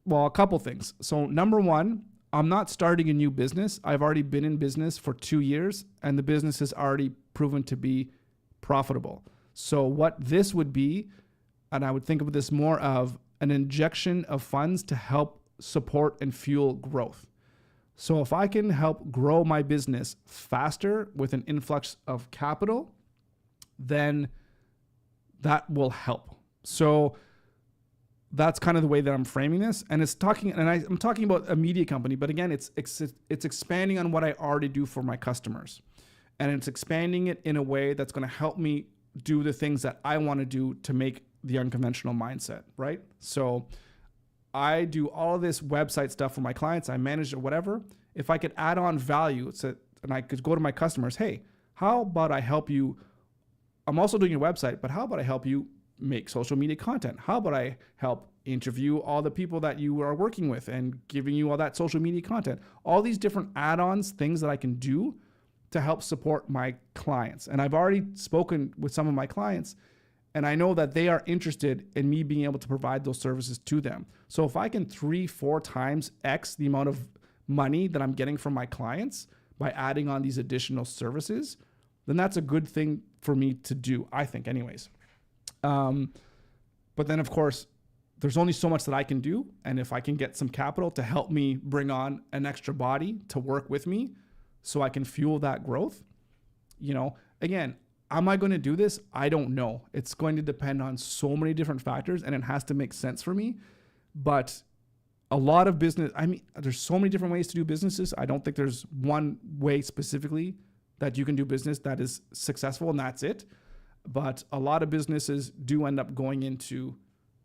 well, a couple things. So number one, I'm not starting a new business. I've already been in business for 2 years and the business has already proven to be profitable. So what this would be, and I would think of this more of an injection of funds to help support and fuel growth. So if I can help grow my business faster with an influx of capital, then that will help. So that's kind of the way that I'm framing this. And I'm talking about a media company, but again, it's expanding on what I already do for my customers. And it's expanding it in a way that's going to help me do the things that I want to do to make the unconventional mindset, right? So I do all of this website stuff for my clients. I manage it, whatever. If I could add on value, and I could go to my customers, hey, how about I help you? I'm also doing your website, but how about I help you make social media content? How about I help interview all the people that you are working with and giving you all that social media content? All these different add-ons, things that I can do to help support my clients. And I've already spoken with some of my clients, and I know that they are interested in me being able to provide those services to them. So if I can 3-4 times X the amount of money that I'm getting from my clients by adding on these additional services, then that's a good thing for me to do, I think anyways. But then of course, there's only so much that I can do. And if I can get some capital to help me bring on an extra body to work with me so I can fuel that growth, again, am I going to do this? I don't know. It's going to depend on so many different factors and it has to make sense for me. But a lot of business, there's so many different ways to do businesses. I don't think there's one way specifically that you can do business that is successful and that's it. But a lot of businesses do end up going into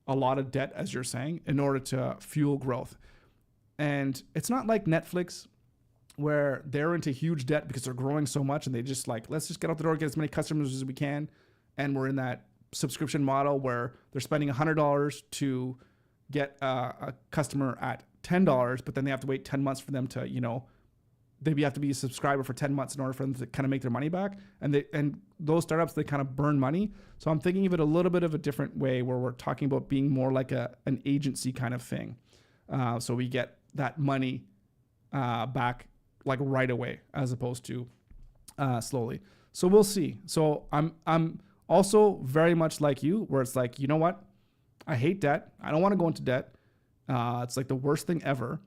a lot of debt, as you're saying, in order to fuel growth. And it's not like Netflix where they're into huge debt because they're growing so much and they just like, let's just get out the door, get as many customers as we can. And we're in that subscription model where they're spending $100 to get a customer at $10, but then they have to wait 10 months for them to, they have to be a subscriber for 10 months in order for them to kind of make their money back. And those startups, they kind of burn money. So I'm thinking of it a little bit of a different way where we're talking about being more like an agency kind of thing. So we get that money back like right away as opposed to slowly. So we'll see. So I'm also very much like you, where it's like, you know what? I hate debt. I don't want to go into debt. It's like the worst thing ever.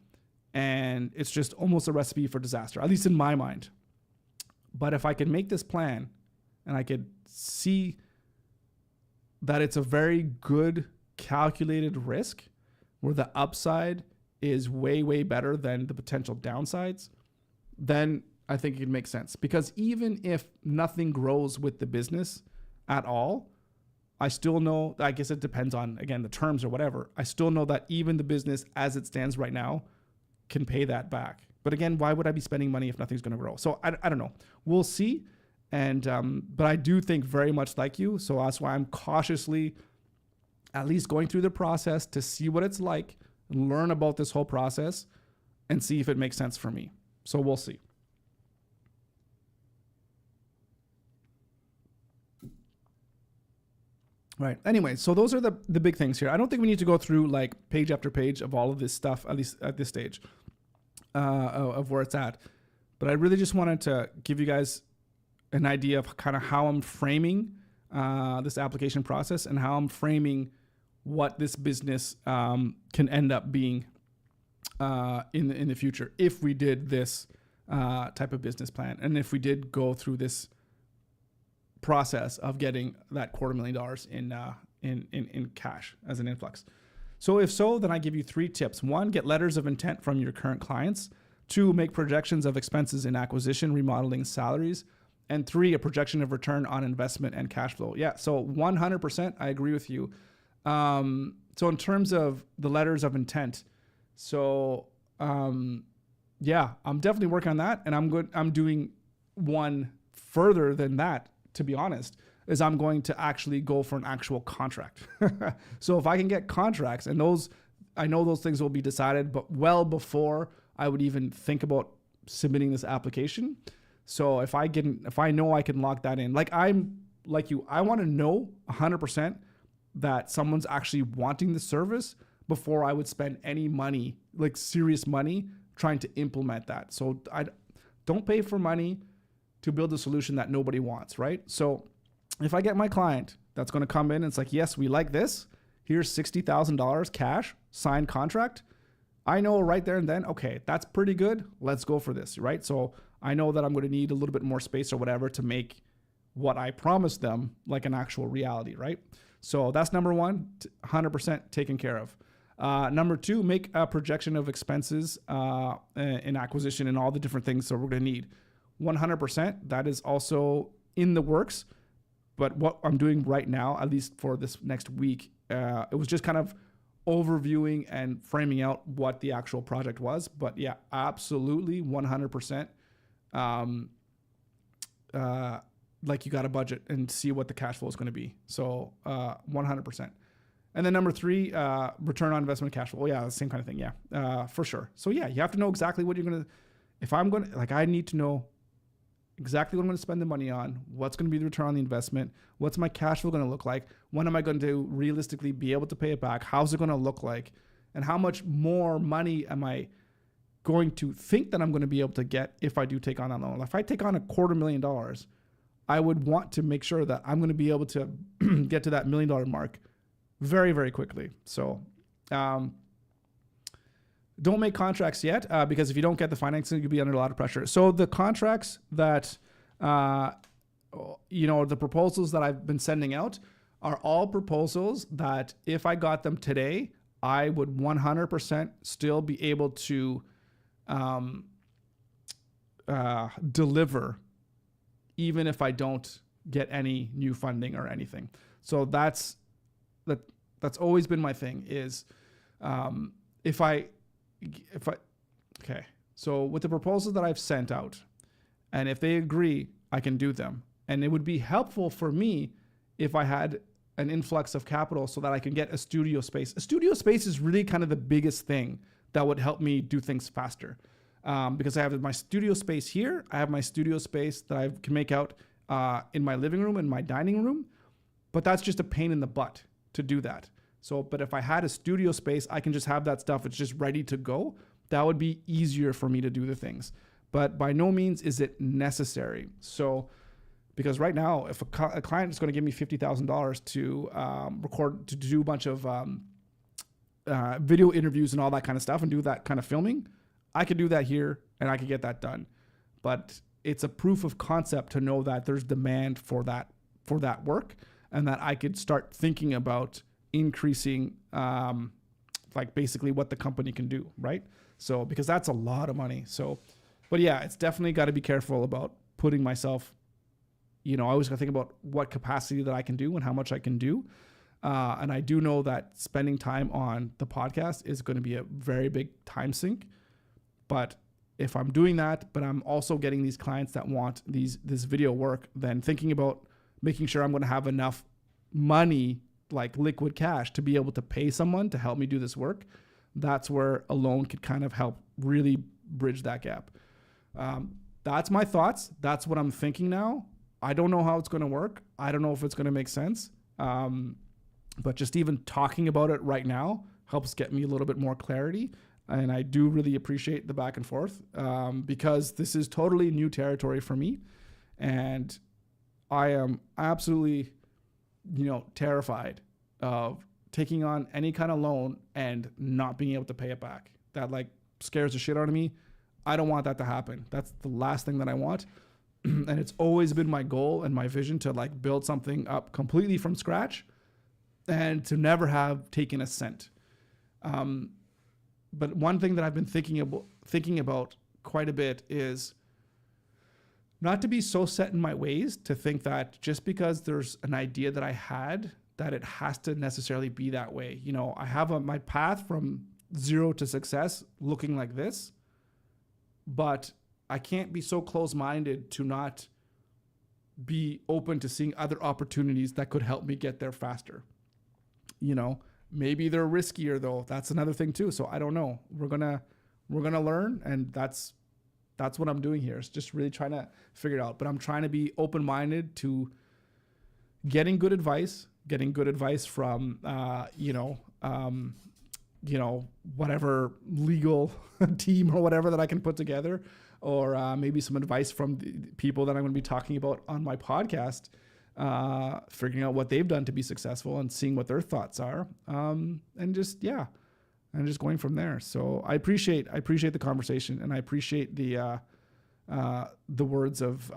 And it's just almost a recipe for disaster, at least in my mind. But if I could make this plan and I could see that it's a very good calculated risk where the upside is way, way better than the potential downsides, then I think it could make sense. Because even if nothing grows with the business at all, I still know, I guess it depends on, again, the terms or whatever. I still know that even the business as it stands right now can pay that back. But again, why would I be spending money if nothing's going to grow? So I don't know. We'll see. And but I do think very much like you. So that's why I'm cautiously at least going through the process to see what it's like, learn about this whole process, and see if it makes sense for me. So we'll see. Right. Anyway, so those are the big things here. I don't think we need to go through like page after page of all of this stuff, at least at this stage of where it's at. But I really just wanted to give you guys an idea of kind of how I'm framing this application process and how I'm framing what this business can end up being in the future if we did this type of business plan and if we did go through this process of getting that $250,000 in cash as an influx. So if so, then I give you 3 tips. 1, get letters of intent from your current clients. 2, make projections of expenses in acquisition, remodeling, salaries. And 3, a projection of return on investment and cash flow. Yeah, so 100%, I agree with you. So in terms of the letters of intent, so yeah, I'm definitely working on that, and I'm doing one further than that. To be honest, is I'm going to actually go for an actual contract. So if I can get contracts, and I know those things will be decided, but well before I would even think about submitting this application. So if I know I can lock that in, I'm like you, I want to know 100% that someone's actually wanting the service before I would spend any money, like serious money, trying to implement that. So I don't pay for money to build a solution that nobody wants, right? So if I get my client that's going to come in and it's like, yes, we like this, here's $60,000 cash, signed contract, I know right there and then, okay, that's pretty good, let's go for this, right? So I know that I'm going to need a little bit more space or whatever to make what I promised them like an actual reality, right? So that's number 1, 100% taken care of. Number 2, make a projection of expenses in acquisition and all the different things that we're going to need. 100%, that is also in the works. But what I'm doing right now, at least for this next week, it was just kind of overviewing and framing out what the actual project was. But yeah, absolutely 100%. Like you got to budget and see what the cash flow is going to be. So 100%. And then number 3, return on investment cash flow. Yeah, the same kind of thing. Yeah, for sure. So yeah, you have to know exactly what you're going to, if I'm going to, I need to know exactly what I'm going to spend the money on, what's going to be the return on the investment, what's my cash flow going to look like, when am I going to realistically be able to pay it back, how's it going to look like, and how much more money am I going to think that I'm going to be able to get if I do take on that loan. If I take on $250,000, I would want to make sure that I'm going to be able to get to that $1 million mark very, very quickly. So don't make contracts yet because if you don't get the financing, you'll be under a lot of pressure. So the contracts that, the proposals that I've been sending out are all proposals that if I got them today, I would 100% still be able to deliver even if I don't get any new funding or anything. So that's That's always been my thing is, if I, okay. So with the proposals that I've sent out, and if they agree, I can do them. And it would be helpful for me if I had an influx of capital so that I can get a studio space. A studio space is really kind of the biggest thing that would help me do things faster. Because I have my studio space here. I have my studio space that I can make out in my living room and my dining room. But that's just a pain in the butt to do that. So, but if I had a studio space, I can just have that stuff. It's just ready to go. That would be easier for me to do the things. But by no means is it necessary. So, because right now, if a client is going to give me $50,000 to record, to do a bunch of video interviews and all that kind of stuff and do that kind of filming, I could do that here and I could get that done. But it's a proof of concept to know that there's demand for that work, and that I could start thinking about increasing like basically what the company can do, right? So, because that's a lot of money. So, but yeah, it's definitely got to be careful about putting myself, I always got to think about what capacity that I can do and how much I can do. And I do know that spending time on the podcast is going to be a very big time sink. But if I'm doing that, but I'm also getting these clients that want this video work, then thinking about making sure I'm going to have enough money, like liquid cash, to be able to pay someone to help me do this work, that's where a loan could kind of help really bridge that gap. That's my thoughts. That's what I'm thinking now. I don't know how it's going to work. I don't know if it's going to make sense. But just even talking about it right now helps get me a little bit more clarity. And I do really appreciate the back and forth because this is totally new territory for me. And I am absolutely, terrified of taking on any kind of loan and not being able to pay it back. That like scares the shit out of me. I don't want that to happen. That's the last thing that I want. And it's always been my goal and my vision to like build something up completely from scratch and to never have taken a cent. But one thing that I've been thinking about quite a bit is not to be so set in my ways to think that just because there's an idea that I had, that it has to necessarily be that way. I have my path from zero to success looking like this, but I can't be so close-minded to not be open to seeing other opportunities that could help me get there faster. Maybe they're riskier though. That's another thing too. So I don't know. We're gonna learn, and that's what I'm doing here. It's just really trying to figure it out. But I'm trying to be open-minded to getting good advice from whatever legal team or whatever that I can put together, or maybe some advice from the people that I'm going to be talking about on my podcast, figuring out what they've done to be successful and seeing what their thoughts are, and just going from there. So I appreciate the conversation, and I appreciate the words of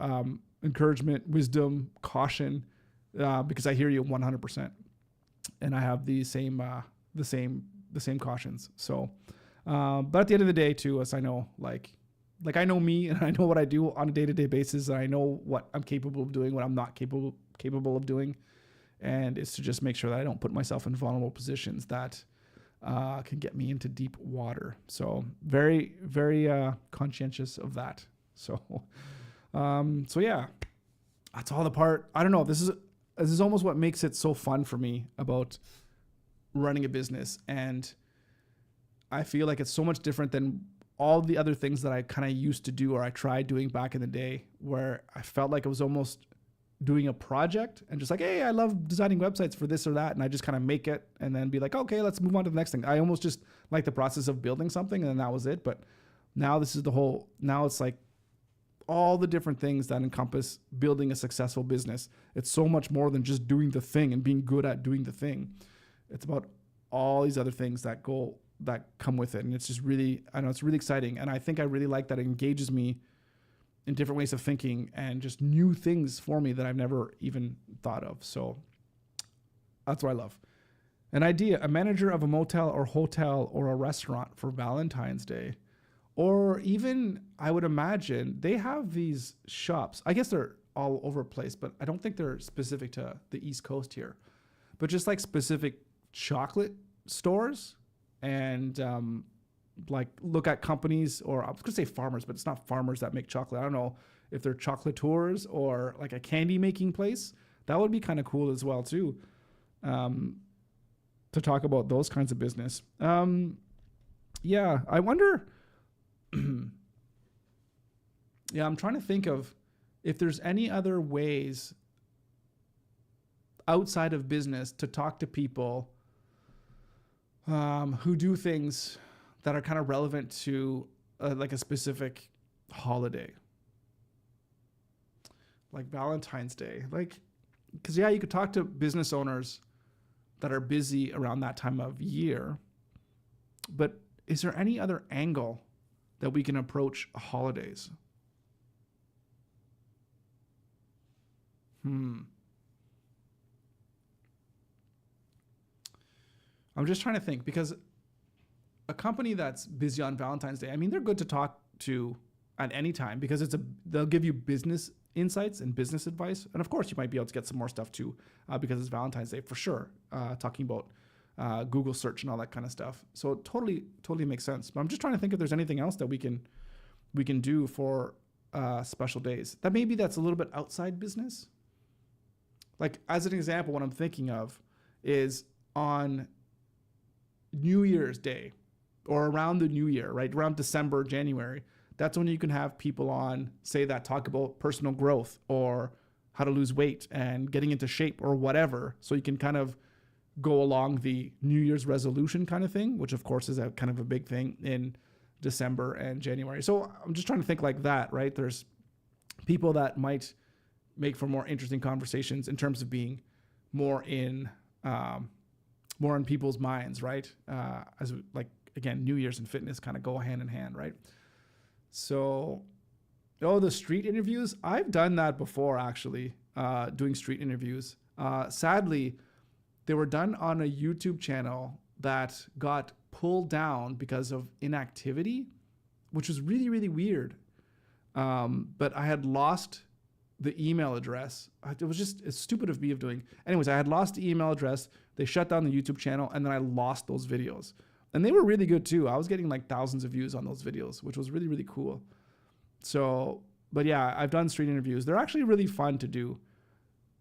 encouragement, wisdom, caution, because I hear you 100%, and I have the same cautions. So, but at the end of the day, too, as I know, like I know me, and I know what I do on a day-to-day basis, and I know what I'm capable of doing, what I'm not capable of doing, and it's to just make sure that I don't put myself in vulnerable positions that can get me into deep water. So very, very conscientious of that. So, so yeah, that's all the part. I don't know. This is almost what makes it so fun for me about running a business, and I feel like it's so much different than all the other things that I kind of used to do or I tried doing back in the day, where I felt like it was almost doing a project and just like, hey, I love designing websites for this or that. And I just kind of make it and then be like, okay, let's move on to the next thing. I almost just like the process of building something, and then that was it. But now now it's like all the different things that encompass building a successful business. It's so much more than just doing the thing and being good at doing the thing. It's about all these other things that come with it. And it's just really, I know it's really exciting. And I think I really like that it engages me in different ways of thinking and just new things for me that I've never even thought of. So that's what I love. An idea, a manager of a motel or hotel or a restaurant for Valentine's Day. Or even, I would imagine, they have these shops. I guess they're all over the place, but I don't think they're specific to the East Coast here. But just like specific chocolate stores and like look at companies, or I was gonna say farmers, but it's not farmers that make chocolate. I don't know if they're chocolateurs or like a candy making place. That would be kind of cool as well too, to talk about those kinds of business. Yeah, I wonder. Yeah, I'm trying to think of if there's any other ways outside of business to talk to people who do things that are kind of relevant to like a specific holiday, like Valentine's Day. Like, because yeah, you could talk to business owners that are busy around that time of year, but is there any other angle that we can approach holidays? I'm just trying to think, because a company that's busy on Valentine's Day, I mean, they're good to talk to at any time because they'll give you business insights and business advice. And of course, you might be able to get some more stuff too, because it's Valentine's Day for sure. Talking about Google search and all that kind of stuff. So it totally makes sense. But I'm just trying to think if there's anything else that we can do for special days. That's a little bit outside business. Like, as an example, what I'm thinking of is on New Year's Day or around the new year, right? Around December, January. That's when you can have people on, say, that talk about personal growth or how to lose weight and getting into shape or whatever. So you can kind of go along the New Year's resolution kind of thing, which of course is a kind of a big thing in December and January. So I'm just trying to think like that, right? There's people that might make for more interesting conversations in terms of being more in people's minds, right? As like, again, New Year's and fitness kind of go hand in hand, right? So, the street interviews, I've done that before, actually, doing street interviews. Sadly, they were done on a YouTube channel that got pulled down because of inactivity, which was really, really weird. But I had lost the email address. It was just stupid of me of doing. Anyways, I had lost the email address. They shut down the YouTube channel, and then I lost those videos. And they were really good too. I was getting like thousands of views on those videos, which was really, really cool. So, but yeah, I've done street interviews. They're actually really fun to do.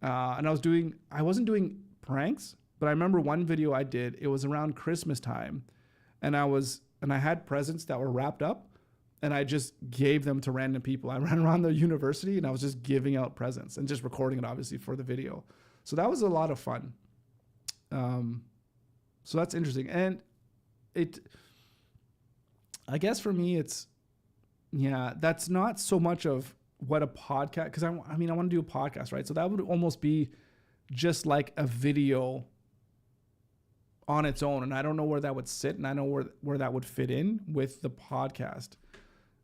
And I wasn't doing pranks, but I remember one video I did, it was around Christmas time, and I had presents that were wrapped up, and I just gave them to random people. I ran around the university and I was just giving out presents and just recording it, obviously, for the video. So that was a lot of fun. So that's interesting. And I guess for me, that's not so much of what a podcast, because I want to do a podcast, right? So that would almost be just like a video on its own. And I don't know where that would sit, and I know where that would fit in with the podcast.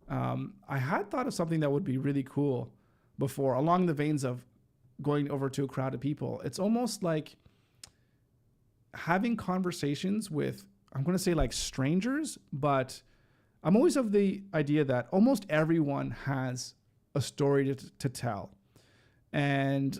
I had thought of something that would be really cool before, along the veins of going over to a crowd of people. It's almost like having conversations with, I'm going to say like strangers, but I'm always of the idea that almost everyone has a story to tell. And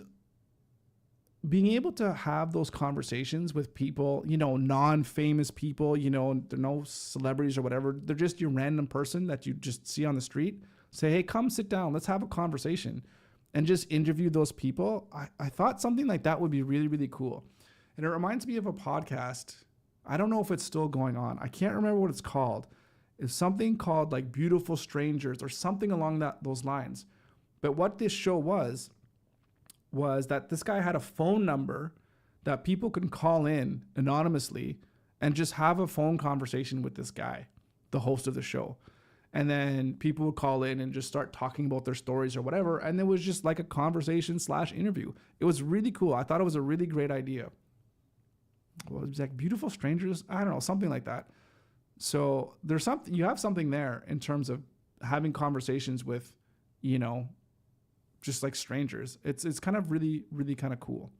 being able to have those conversations with people, non-famous people, they're no celebrities or whatever. They're just your random person that you just see on the street. Say, hey, come sit down. Let's have a conversation, and just interview those people. I thought something like that would be really, really cool. And it reminds me of a podcast. I don't know if it's still going on. I can't remember what it's called. It's something called like Beautiful Strangers or something along those lines. But what this show was that this guy had a phone number that people can call in anonymously and just have a phone conversation with this guy, the host of the show. And then people would call in and just start talking about their stories or whatever. And it was just like a conversation / interview. It was really cool. I thought it was a really great idea. Well, it was like Beautiful Strangers. I don't know, something like that. So there's something, you have something there in terms of having conversations with, just like strangers. It's kind of really, really kind of cool.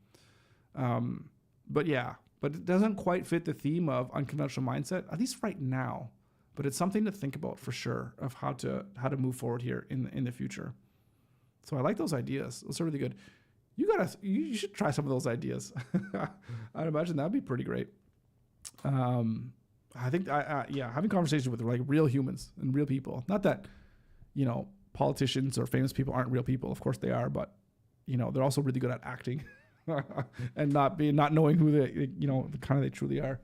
But it doesn't quite fit the theme of Unconventional Mindset, at least right now. But it's something to think about for sure, of how to move forward here in the future. So I like those ideas. Those are really good. You should try some of those ideas. I'd imagine that'd be pretty great. I think having conversations with like real humans and real people. Not that, politicians or famous people aren't real people. Of course they are, but they're also really good at acting and not knowing who they, the kind of they truly are.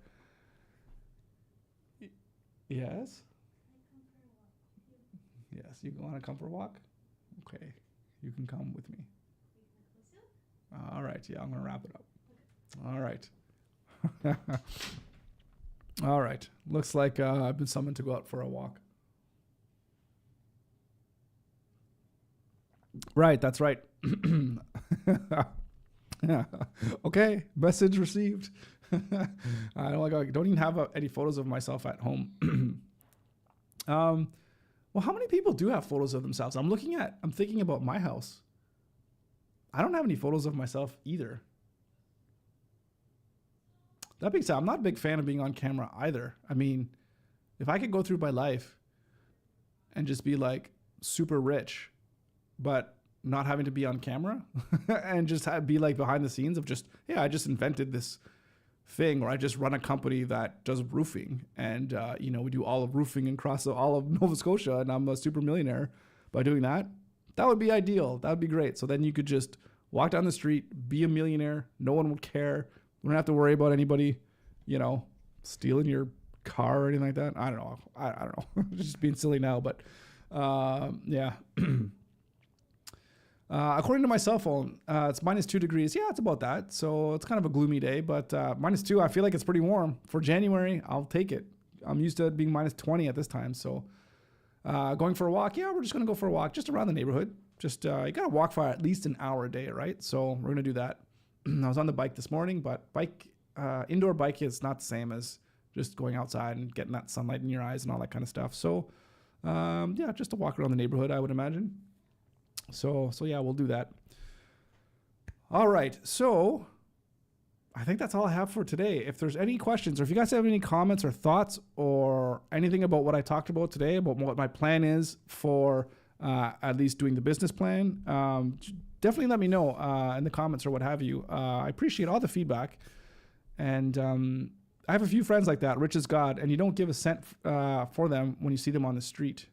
Yes. Yes, you want to come for a walk? Okay, you can come with me. All right, yeah, I'm gonna wrap it up. All right. All right. Looks like I've been summoned to go out for a walk. Right, that's right. Yeah. Okay, message received. I don't even have any photos of myself at home. Well, how many people do have photos of themselves? I'm thinking about my house. I don't have any photos of myself either. That being said, I'm not a big fan of being on camera either. I mean, if I could go through my life and just be like super rich, but not having to be on camera and just be like behind the scenes of just, I just invented this thing, or I just run a company that does roofing and, we do all of roofing across all of Nova Scotia and I'm a super millionaire by doing that. That would be ideal. That would be great. So then you could just walk down the street, be a millionaire. No one would care. We don't have to worry about anybody, stealing your car or anything like that. I don't know. I don't know. Just being silly now, but yeah. According to my cell phone, it's -2 degrees. Yeah, it's about that. So it's kind of a gloomy day, but -2, I feel like it's pretty warm. For January, I'll take it. I'm used to it being -20 at this time. So going for a walk, we're just going to go for a walk just around the neighborhood. Just, you got to walk for at least an hour a day, right? So we're going to do that. I was on the bike this morning, but indoor bike is not the same as just going outside and getting that sunlight in your eyes and all that kind of stuff. So, just a walk around the neighborhood, I would imagine. So yeah, we'll do that. All right. So I think that's all I have for today. If there's any questions or if you guys have any comments or thoughts or anything about what I talked about today, about what my plan is for at least doing the business plan, definitely let me know in the comments or what have you. I appreciate all the feedback. And I have a few friends like that, rich as God, and you don't give a cent for them when you see them on the street.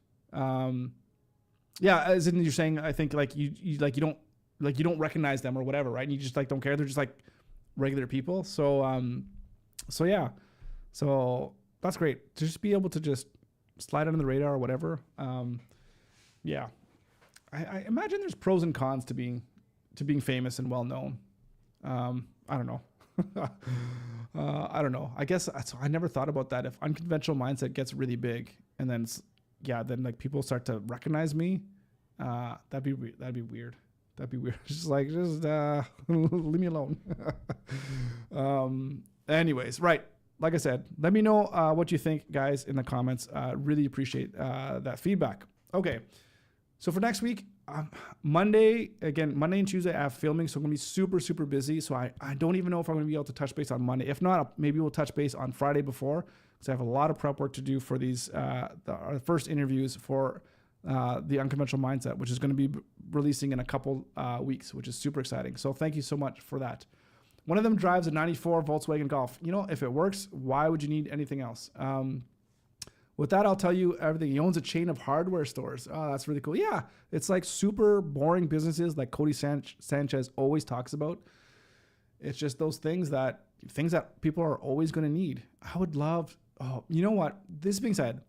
As in you're saying, I think like you don't recognize them or whatever, right? And you just like don't care. They're just like regular people. So yeah. So that's great to just be able to just slide under the radar or whatever. Yeah. I imagine there's pros and cons to being famous and well known. I don't know. I don't know. I guess I never thought about that. If Unconventional Mindset gets really big and then then like people start to recognize me, that'd be weird. That'd be weird. Just leave me alone. Anyways, right. Like I said, let me know what you think, guys, in the comments. Really appreciate that feedback. Okay. So for next week, Monday and Tuesday I have filming, so I'm going to be super, super busy. So I don't even know if I'm going to be able to touch base on Monday. If not, maybe we'll touch base on Friday before, because I have a lot of prep work to do for these our first interviews for the Unconventional Mindset, which is going to be releasing in a couple weeks, which is super exciting. So thank you so much for that. One of them drives a 94 Volkswagen Golf. If it works, why would you need anything else? With that, I'll tell you everything. He owns a chain of hardware stores. Oh, that's really cool. Yeah, it's like super boring businesses like Cody Sanchez always talks about. It's just those things that people are always going to need. I would love, you know what? This being said,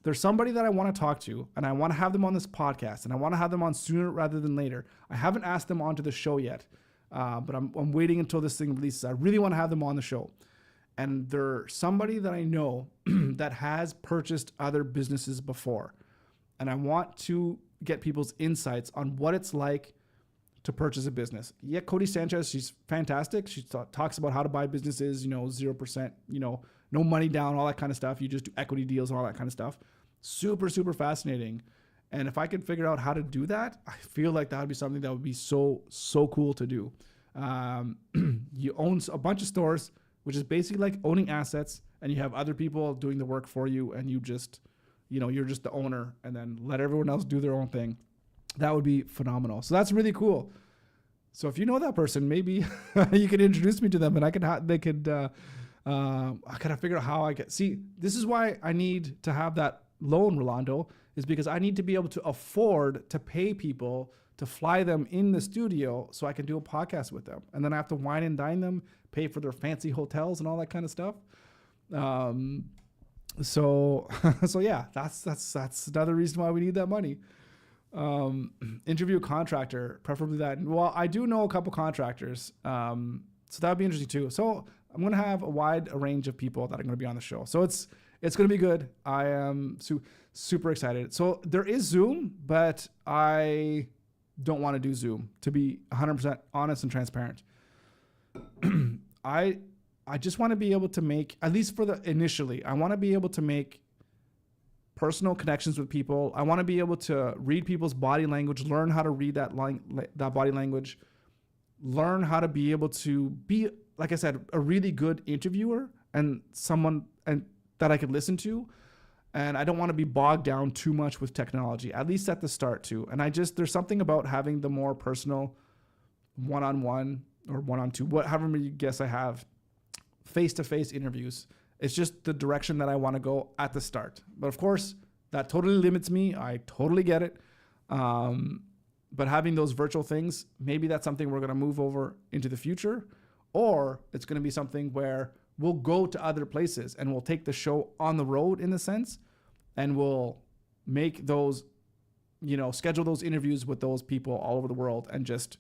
there's somebody that I want to talk to and I want to have them on this podcast and I want to have them on sooner rather than later. I haven't asked them onto the show yet, but I'm waiting until this thing releases. I really want to have them on the show. And they're somebody that I know that has purchased other businesses before. And I want to get people's insights on what it's like to purchase a business. Yeah, Cody Sanchez, she's fantastic. She talks about how to buy businesses, 0%, no money down, all that kind of stuff. You just do equity deals and all that kind of stuff. Super, super fascinating. And if I could figure out how to do that, I feel like that would be something that would be so, so cool to do. You own a bunch of stores, which is basically like owning assets, and you have other people doing the work for you, and you just, you're just the owner, and then let everyone else do their own thing. That would be phenomenal. So that's really cool. So if you know that person, maybe you could introduce me to them, and they could I gotta figure out how this is why I need to have that loan, Rolando, is because I need to be able to afford to pay people to fly them in the studio so I can do a podcast with them. And then I have to wine and dine them, pay for their fancy hotels and all that kind of stuff. So yeah, that's another reason why we need that money. Interview a contractor, preferably that. Well, I do know a couple contractors. So that'd be interesting too. So I'm going to have a wide range of people that are going to be on the show. So it's going to be good. I am super excited. So there is Zoom, but I don't want to do Zoom, to be 100% honest and transparent. I just want to be able to make, at least for initially, I want to be able to make personal connections with people. I want to be able to read people's body language, learn how to read that body language, learn how to be able to be, like I said, a really good interviewer and someone that I could listen to. And I don't want to be bogged down too much with technology, at least at the start too. And there's something about having the more personal one-on-one or one-on-two, however many guests I have, face-to-face interviews. It's just the direction that I want to go at the start. But of course, that totally limits me. I totally get it. But having those virtual things, maybe that's something we're going to move over into the future, or it's going to be something where we'll go to other places and we'll take the show on the road in the sense, and we'll make those, schedule those interviews with those people all over the world and just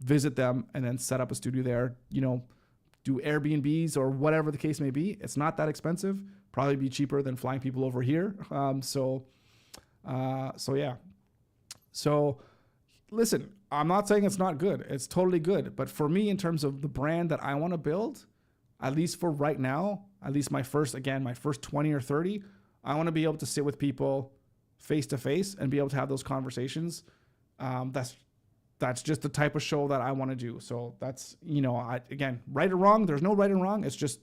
visit them and then set up a studio there, do Airbnbs or whatever the case may be. It's not that expensive, probably be cheaper than flying people over here. So yeah. So listen, I'm not saying it's not good. It's totally good. But for me, in terms of the brand that I want to build, at least for right now, at least my first 20 or 30, I want to be able to sit with people face to face and be able to have those conversations. That's just the type of show that I want to do. So that's, again, right or wrong, there's no right and wrong. It's just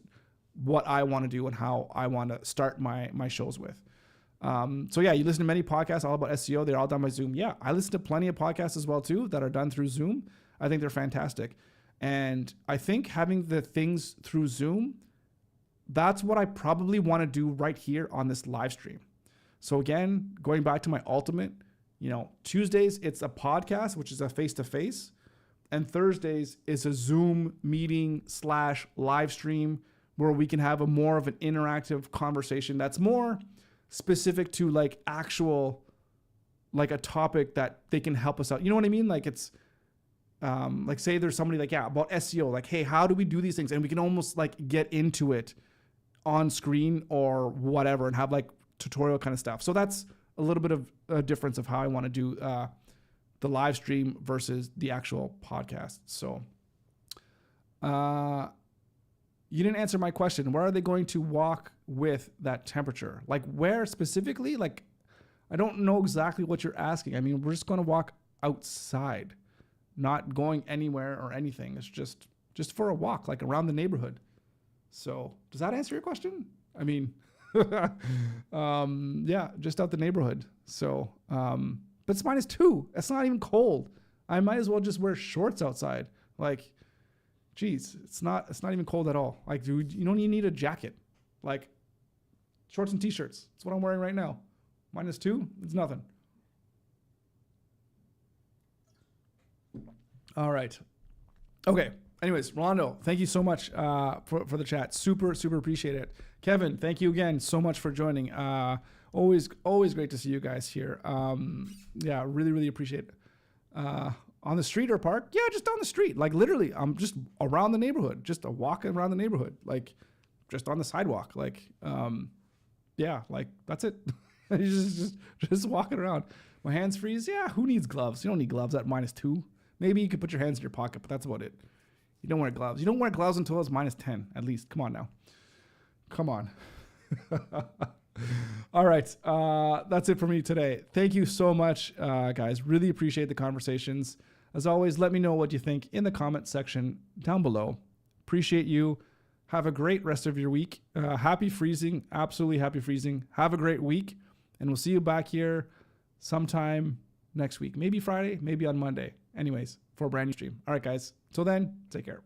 what I want to do and how I want to start my shows with. So yeah, you listen to many podcasts all about SEO. They're all done by Zoom. Yeah, I listen to plenty of podcasts as well too that are done through Zoom. I think they're fantastic. And I think having the things through Zoom, that's what I probably want to do right here on this live stream. So again, going back to my ultimate, Tuesdays, it's a podcast, which is a face-to-face. And Thursdays is a Zoom meeting / live stream where we can have a more of an interactive conversation that's more specific to like actual, like a topic that they can help us out. You know what I mean? Like it's, like say there's somebody like, about SEO, like, hey, how do we do these things? And we can almost like get into it on screen or whatever and have like tutorial kind of stuff. So that's a little bit of a difference of how I want to do the live stream versus the actual podcast. So you didn't answer my question. Where are they going to walk with that temperature? Like where specifically? Like, I don't know exactly what you're asking. I mean, we're just going to walk outside, not going anywhere or anything. It's just for a walk, like around the neighborhood. So does that answer your question? I mean, yeah, just out the neighborhood. So, but it's -2. It's not even cold. I might as well just wear shorts outside. Like, geez, it's not even cold at all. Like, dude, you don't even need a jacket. Like, shorts and t-shirts. That's what I'm wearing right now. -2, it's nothing. All right. Okay. Anyways, Rolando, thank you so much for the chat. Super appreciate it. Kevin, thank you again so much for joining. Always great to see you guys here. Yeah, really appreciate it. On the street or park? Yeah, just on the street. Like literally, I'm just around the neighborhood, just a walk around the neighborhood, like just on the sidewalk. Like, yeah, like that's it. just walking around. My hands freeze. Yeah, who needs gloves? You don't need gloves at -2. Maybe you could put your hands in your pocket, but that's about it. You don't wear gloves. You don't wear gloves until it's -10, at least. Come on now. Come on. All right. That's it for me today. Thank you so much, guys. Really appreciate the conversations. As always, let me know what you think in the comment section down below. Appreciate you. Have a great rest of your week. Happy freezing. Absolutely happy freezing. Have a great week. And we'll see you back here sometime next week. Maybe Friday, maybe on Monday. Anyways, for a brand new stream. All right, guys. Till then, take care.